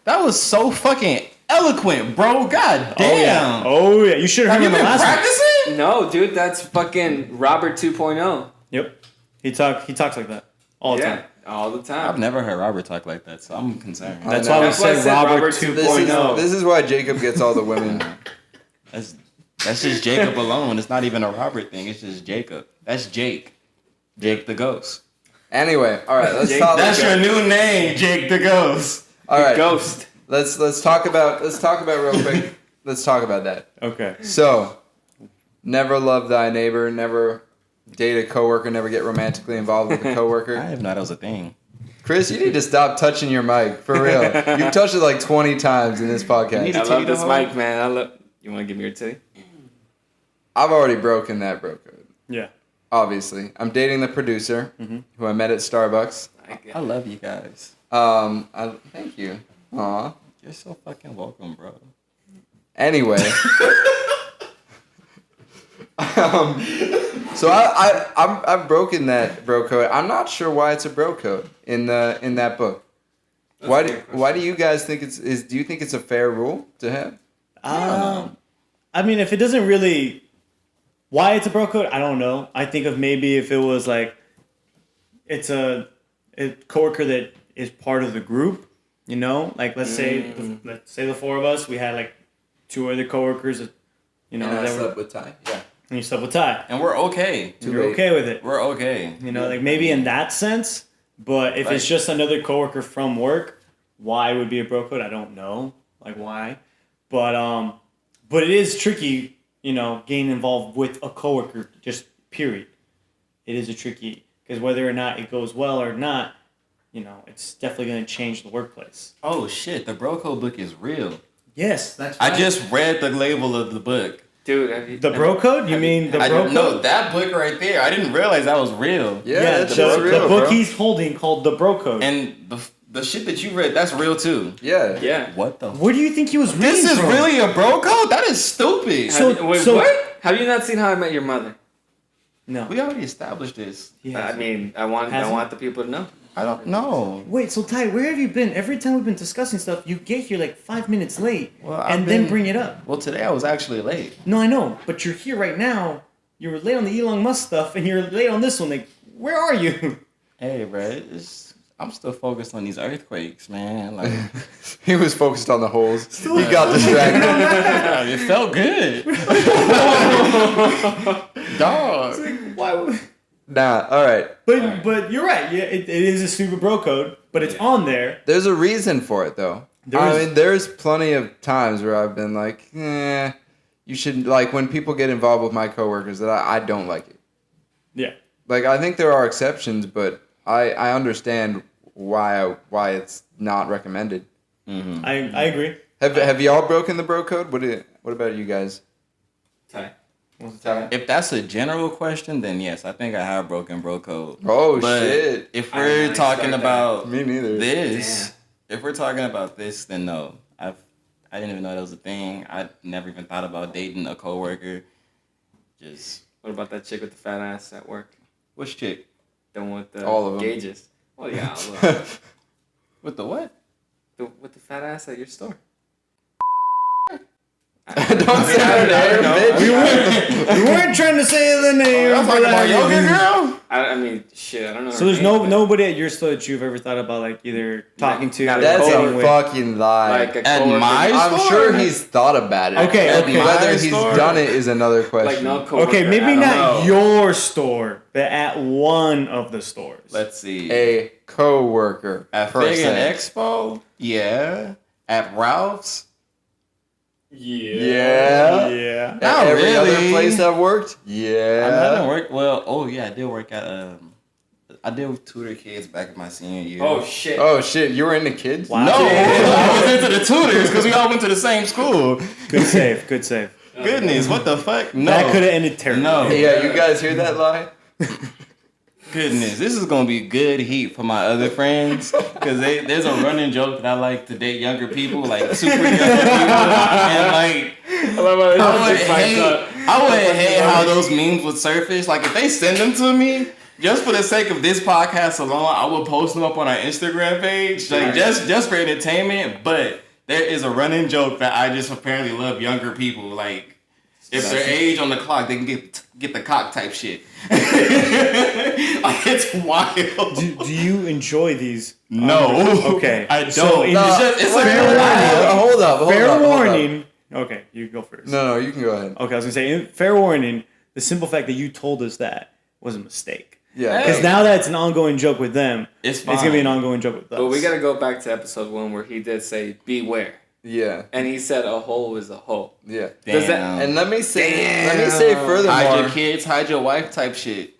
That was so fucking eloquent, bro. God damn. Oh yeah. You should have heard Have you him in the been last one. practicing? No, dude, that's fucking Robert 2.0. Yep. He talks like that all the time. All the time. I've never heard Robert talk like that, so I'm concerned. That's why we said Robert 2.0. This is why Jacob gets all the women. That's just Jacob alone. It's not even a Robert thing. It's just Jacob. That's Jake. Jake the Ghost. Anyway, all right, let's talk. That's your new name, Jake the Ghost. All right, Ghost. Let's talk about real quick. Let's talk about that. Okay. So, never love thy neighbor. Never date a coworker. Never get romantically involved with a coworker. I didn't know that was a thing. Chris, you need to stop touching your mic for real. You've touched it like 20 times in this podcast. I love this mic, man. You want to give me your titty? I've already broken that bro code. Yeah. Obviously, I'm dating the producer who I met at Starbucks. I love you guys. Thank you. Aw. You're so fucking welcome, bro. Anyway. So I've broken that bro code. I'm not sure why it's a bro code in that book. Why do you guys think do you think it's a fair rule to have? I mean, if it doesn't really, why it's a bro code, I don't know. I think of maybe if it was like, it's a coworker that is part of the group, like let's say the four of us, we had like two other coworkers that, And I slept with Ty. Yeah. And you slept with Ty. And we're okay. You're okay with it. We're okay. Like maybe in that sense, but if it's just another coworker from work, why it would be a bro code, I don't know. Like why. But it is tricky, getting involved with a coworker, just period. It is a tricky, because whether or not it goes well or not, it's definitely going to change the workplace. Oh shit, the bro code book is real. Yes, that's right. I just read the label of the book. Dude, the bro code? You mean the bro code? No, that book right there. I didn't realize that was real. Yeah, that's the real, book bro. he's holding called the bro code. And the shit that you read, that's real too. Yeah. Yeah. What the? Where do you think he was reading This is from? really a bro code? That is stupid. What? Have you not seen How I Met Your Mother? No. We already established this. I mean, I want the people to know. I don't know. Wait, so Ty, where have you been? Every time we've been discussing stuff, you get here like 5 minutes late Well, and then bring it up. Well, today I was actually late. No, I know, but you're here right now. You were late on the Elon Musk stuff, and you're late on this one. Like, where are you? Hey, bro, I'm still focused on these earthquakes, man. Like, he was focused on the holes. He got distracted. it felt good. Dog. Like, why? Nah, all right. But you're right. Yeah, it is a stupid bro code, but it's on there. There's a reason for it, though. There's plenty of times where I've been like, you should, like, when people get involved with my coworkers, that I don't like it. Yeah. Like, I think there are exceptions, but I understand why it's not recommended. Mm-hmm. I agree. Have y'all broken the bro code? What about you guys? Ty. If that's a general question, then yes, I think I have broken bro code. Oh, but shit. If we're talking about Me neither. this, if we're talking about this, then no. I didn't even know that was a thing. I never even thought about dating a coworker. Just What about that chick with the fat ass at work? which chick? The one with the All of them. gauges. Well, yeah. With the what? With the fat ass at your store. Don't say her name, bitch. We weren't trying to say the name. I'm talking about yoga girl. I mean, shit, I don't know. So there's nobody at your store that you've ever thought about, like, either talking to or That's dating a with? fucking lie. Like a At coworker. my I'm store? sure he's thought about it. Okay, And okay. whether My he's store? done it is another question. Like no coworker. Okay, maybe at not all. your store, but at one of the stores. Let's see. A coworker. At per Fig and se. Expo? Yeah. At Ralph's? Yeah. Yeah. At Not every other really. place I've worked? I Yeah. haven't worked. Well, oh yeah, I did work at I did tutor kids back in my senior year. Oh shit. Oh shit, you were into kids? Wow. No, I was into the tutors because we all went to the same school. Good save. Good save. Goodness, what the fuck? No. That could have ended terribly. No. Yeah, you guys hear that lie? Goodness, this is gonna be good heat for my other friends because there's a running joke that I like to date younger people, like super young people, and like I would hate how those memes would surface. Like if they send them to me, just for the sake of this podcast alone, I would post them up on our Instagram page, like just for entertainment. But there is a running joke that I just apparently love younger people, like. If their age on the clock, they can get the cock type shit. Like it's wild. Do you enjoy these? No. Okay. I don't. So in it's like Hold up. fair warning. Okay, you go first. No, you can go ahead. Okay, I was gonna say, in fair warning. The simple fact that you told us that was a mistake. Yeah. Because now that it's an ongoing joke with them, It's gonna be an ongoing joke with us. But we gotta go back to episode 1 where he did say beware. Yeah. And he said a hole is a hole. Yeah. Does that- Damn. And let me say furthermore. Hide your kids, hide your wife type shit.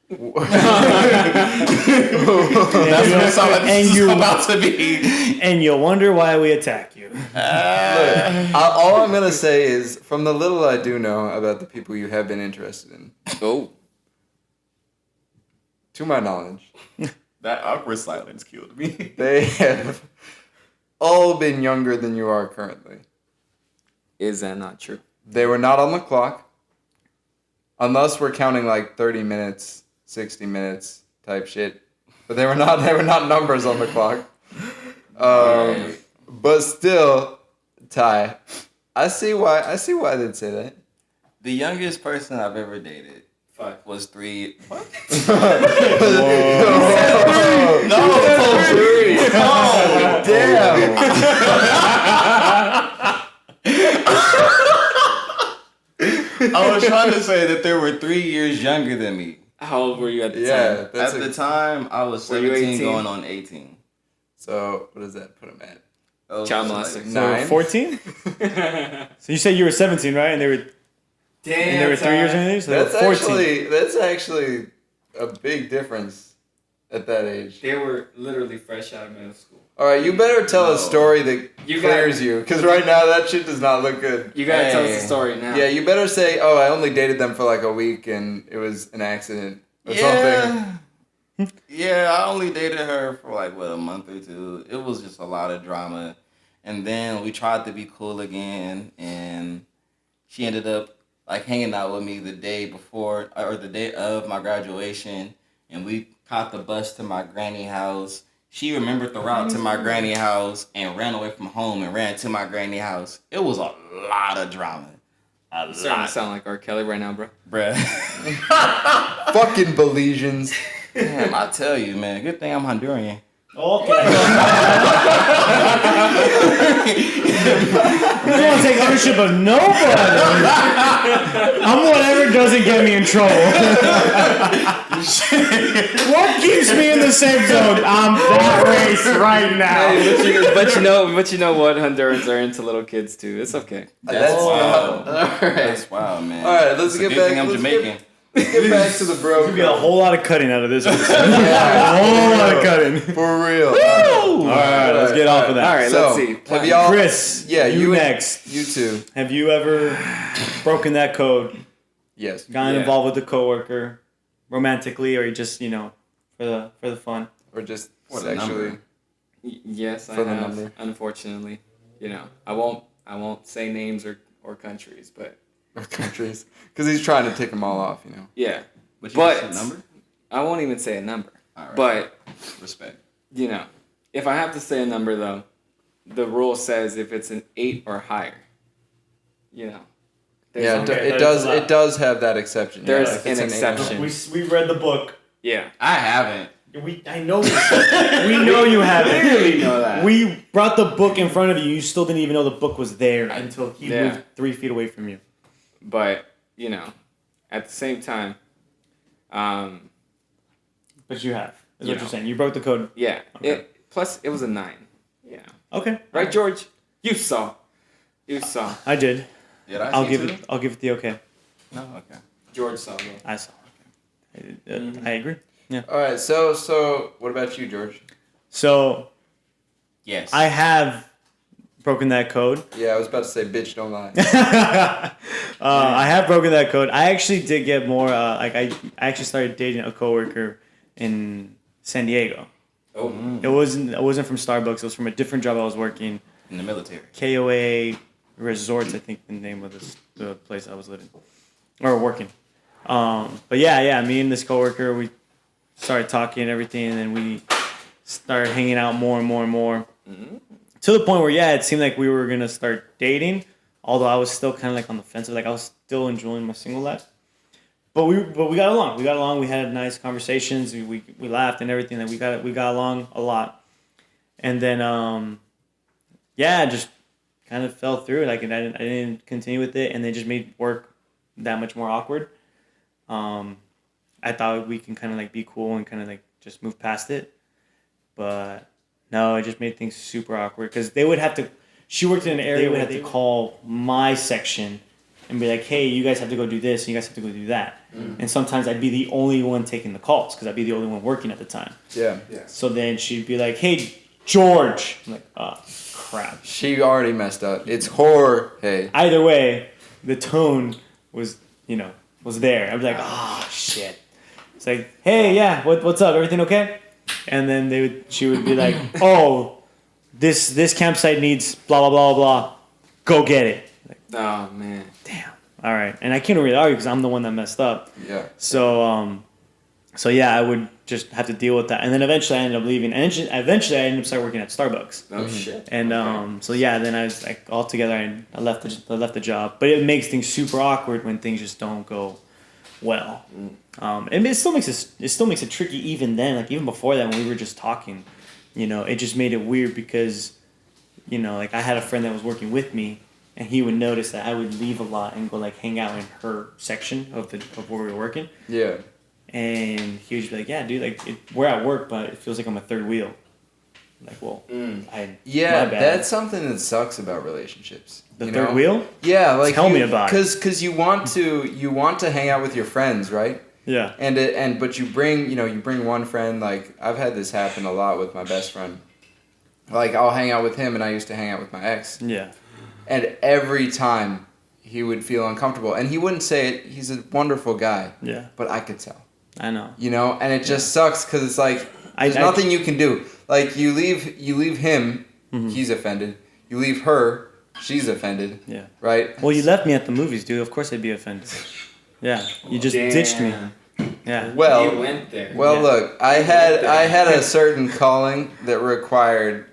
That's what it's about to be. And you'll wonder why we attack you. Look, all I'm gonna say is, from the little I do know about the people you have been interested in, Oh. to my knowledge, That awkward silence killed me. they have all been younger than you are currently. Is that not true? They were not on the clock, unless we're counting like 30 minutes, 60 minutes type shit. But they were not numbers on the clock. But still, Ty, I see why they'd say that. The youngest person I've ever dated 5. was 3. What? No, 3. Oh, damn. I was trying to say that there were 3 years younger than me. How old were you at the Yeah, time? that's At the time, I was Were you 17 18? going on 18. So what does that put him at? Oh, Child so molester. like- So 9? 14? So you said you were 17, right? And they were Damn. 3 years younger than you? So they were 14. That's actually a big difference at that age. They were literally fresh out of middle school. All right, you better tell No. a story that You clears you, because right now that shit does not look good. You gotta tell us Hey. the story now. Yeah, you better say, "Oh, I only dated them for like a week and it was an accident or something." Yeah, I only dated her for like a month or 2. It was just a lot of drama. And then we tried to be cool again, and she ended up like hanging out with me the day before or the day of my graduation, and we caught the bus to my granny house. She remembered the route to my granny house and ran away from home and ran to my granny house. It was a lot of drama. You're starting to sound like R. Kelly right now, bro. Bruh. Fucking Belizeans. Damn, I tell you, man. Good thing I'm Honduran. Okay. You don't want to take ownership of nobody. I'm whatever doesn't get me in trouble. What keeps me in the safe zone? I'm that race right now. Hey, but you know what? Hondurans are into little kids too. It's okay. That's wild. All right. That's wild, man. All right, let's It's a get good back. thing I'm Jamaican. Let's get back to the bro. There's gonna be a whole lot of cutting out of this episode. A whole lot of cutting. For real. All right, let's get off of that. All right, So, let's see. have y'all, Chris, yeah, you next. You too. Have you ever broken that code? Yes. Gotten involved with a coworker, romantically, or you just for the fun? Or just What a sexually. number. Yes, I For the have. number. Unfortunately, I won't say names or countries, but Or countries. Because he's trying to tick them all off, yeah. But you But said number? I won't even say a number. All right. But Respect. if I have to say a number though, the rule says if it's an 8 or higher, Yeah, Okay, it does have that exception. There's if it's an 8. exception. We read the book. yeah. I haven't. I know we know you haven't. Clearly know that. We brought the book in front of you. You still didn't even know the book was there until he Yeah. moved 3 feet away from you. But at the same time, But you have. Is You what know. you're saying. You broke the code. yeah. Okay. Plus it was a 9. Yeah. Okay. Right, George? You saw. I did. Did I I'll see give two? it. I'll give it the okay. No, okay. George saw though. I saw. I agree. All right, so what about you, George? So Yes. I have broken that code. Yeah, I was about to say, bitch, don't lie. I have broken that code. I actually did get more. I actually started dating a coworker in San Diego. Oh. It wasn't from Starbucks. It was from a different job I was working. In the military. KOA Resorts, I think the name of the place I was living or working. But yeah, me and this coworker, we started talking and everything, and then we started hanging out more and more and more. Mm-hmm. To the point where it seemed like we were gonna start dating, although I was still kind of like on the fence. Like I was still enjoying my single life. But we got along. We had nice conversations. We laughed and everything. And we got along a lot. And then just kind of fell through. Like I didn't continue with it, and they just made work that much more awkward. I thought we can kind of like be cool and kind of like just move past it, but no, it just made things super awkward because they would have to. She worked in an area where they would have to call my section and be like, "Hey, you guys have to go do this, and you guys have to go do that." And sometimes I'd be the only one taking the calls because I'd be the only one working at the time. Yeah. So then she'd be like, "Hey, George," I'm like, "Oh, crap." She already messed up. It's Jorge. Either way, the tone was there. I'd be like, "Oh shit." It's like, "Hey, yeah, what's up? Everything okay?" And then she would be like, "Oh, this campsite needs blah blah blah blah. Go get it." Like, Oh man. damn. All right. And I can't really argue because I'm the one that messed up. Yeah. So I would just have to deal with that. And then eventually I ended up leaving. And eventually I ended up starting working at Starbucks. Oh shit. And then I was like altogether I left the job. But it makes things super awkward when things just don't go well. And it still makes it tricky even then. Like even before that when we were just talking, it just made it weird because, like I had a friend that was working with me, and he would notice that I would leave a lot and go like hang out in her section of where we were working. Yeah. And he would just be like, "Yeah, dude, like we're at work, but it feels like I'm a third wheel." I'm like, well, my bad. That's something that sucks about relationships. The third wheel? Yeah, like Tell me about it. Because you want to hang out with your friends, right? Yeah. But you bring one friend. Like I've had this happen a lot with my best friend. Like I'll hang out with him, and I used to hang out with my ex. Yeah. And every time he would feel uncomfortable, and he wouldn't say it. He's a wonderful guy. Yeah. But I could tell. I know. And it just sucks because it's like there's nothing you can do. Like you leave him, he's offended. You leave her, she's offended. Yeah. Right. Well, you left me at the movies, dude. Of course I'd be offended. Yeah. You just ditched me. Yeah. Well, You went there. Well, Yeah. look, I had a certain calling that required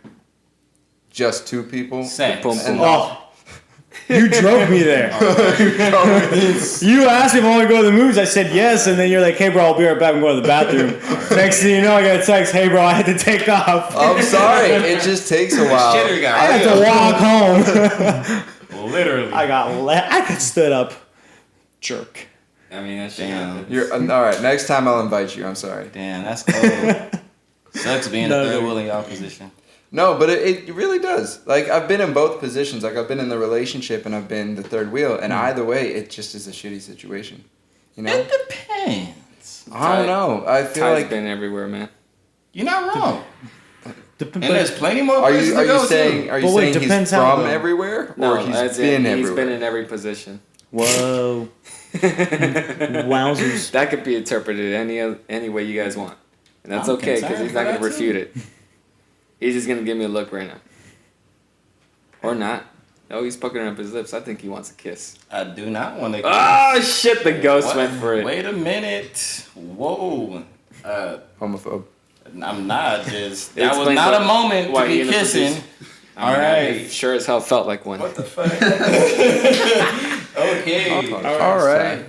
just two people. Sex. Boom, boom. And- Oh. You drove me there. You asked me if I want to go to the movies. I said yes, and then you're like, "Hey, bro, I'll be right back. I'm going to the bathroom." Next thing you know, I got a text. "Hey, bro, I had to take off." I'm sorry. It just takes a while. I had to walk home. Literally. I got stood up. Jerk. I mean, that shit Damn. happens. You're all right. Next time I'll invite you. I'm sorry. Damn, that's cold. Sucks being a third wheel in y'all position. No, but it really does. Like, I've been in both positions. Like, I've been in the relationship and I've been the third wheel. And either way, it just is a shitty situation. You know? It depends. I don't know. I feel Ty's like... been everywhere, man. You're not wrong. And But there's plenty more Are places you to go saying to. are you But wait, saying he's depends how, from though. everywhere? No, or he's as been in, everywhere? he's been in every position. whoa, wowzers! That could be interpreted any way you guys want. And that's I'm okay, because concerned he's not for going to that, refute it. He's just going to give me a look right now. Or not. Oh, he's puckering up his lips. I think he wants a kiss. I do not want to. Oh, shit, the ghost What? went for it. Wait a minute. Whoa. Homophobe. I'm not just. That was explains not why- a moment why to he be in a kissing. position- All right. Sure as hell felt like one. What the fuck? Okay. All right.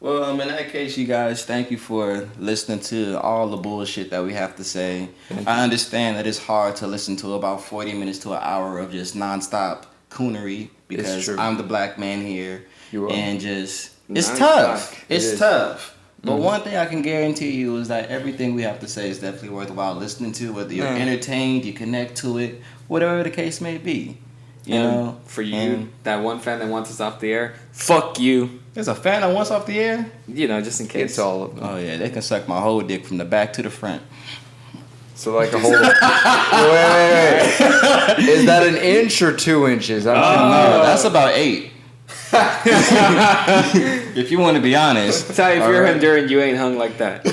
Well, in that case, you guys, thank you for listening to all the bullshit that we have to say. I understand that it's hard to listen to about 40 minutes to an hour of just nonstop coonery because true. I'm the black man here. You are. And just, it's Nonstop. tough. It It's is. tough. But one thing I can guarantee you is that everything we have to say is definitely worthwhile listening to, whether you're entertained, you connect to it, whatever the case may be. You know? For you, And that one fan that wants us off the air, fuck you. there's a fan that wants off the air? You know, just in case. It's all of them. Oh, yeah, they can suck my whole dick from the back to the front. So like a whole... wait. Is that an inch or 2 inches? I'm No, that's about 8. If you want to be honest. Ty, if All you're right. Honduran, you ain't hung like that.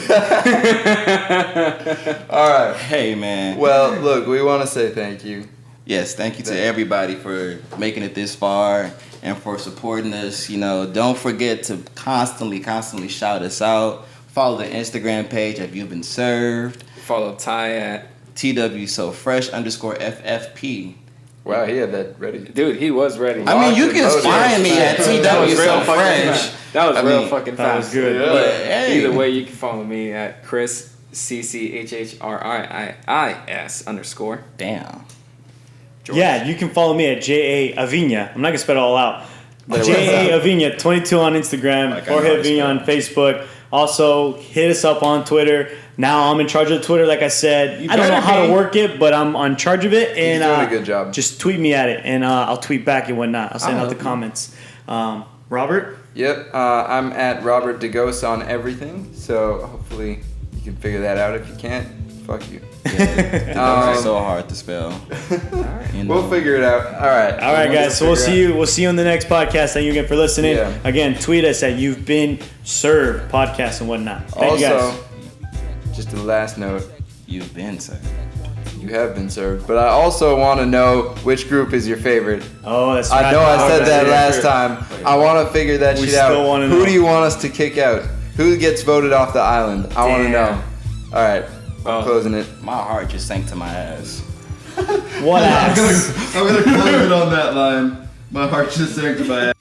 All right. Hey, man. Well, look, we want to say thank you. Yes, thank you to everybody for making it this far and for supporting us. You know, don't forget to constantly shout us out. Follow the Instagram page if you've been served. Follow Ty at... TW_FFP. Wow, he had that ready. Dude, he was ready. I mean, you can That was find me at That was TW real so fucking fresh. fast. That was I real mean, fucking that fast. was good. But hey, Either way, you can follow me at Chris CCHHRIIS _ damn. Yeah, you can follow me at JA Avina. I'm not gonna spell it all out. But JA Avina 22 on Instagram, Like I Jorge know how to Avina on Facebook. Also, hit us up on Twitter. Now I'm in charge of Twitter, like I said. You I don't know better how be. to work it, but I'm on charge of it. And doing a good job. Just tweet me at it, and I'll tweet back and whatnot. I'll send I'll out the help you. comments. Robert? Yep, I'm at Robert Geus on everything. So hopefully you can figure that out. If you can't, fuck you. That's so hard to spell. You know. We'll figure it out. All right. All right, guys. So we'll see you. We'll see you on the next podcast. Thank you again for listening. Yeah. Again, tweet us at You've Been Served podcast and whatnot. Thank you guys. Also, just a last note. You've been, sir. You have been served, but I also want to know which group is your favorite. Oh, that's I right. know I said That's that it. last time. I want to figure that We shit still out. wanna Who know. do you want us to kick out? Who gets voted off the island? I want to know. All right, I'm closing it. My heart just sank to my ass. What ass? I'm gonna close it on that line. My heart just sank to my ass.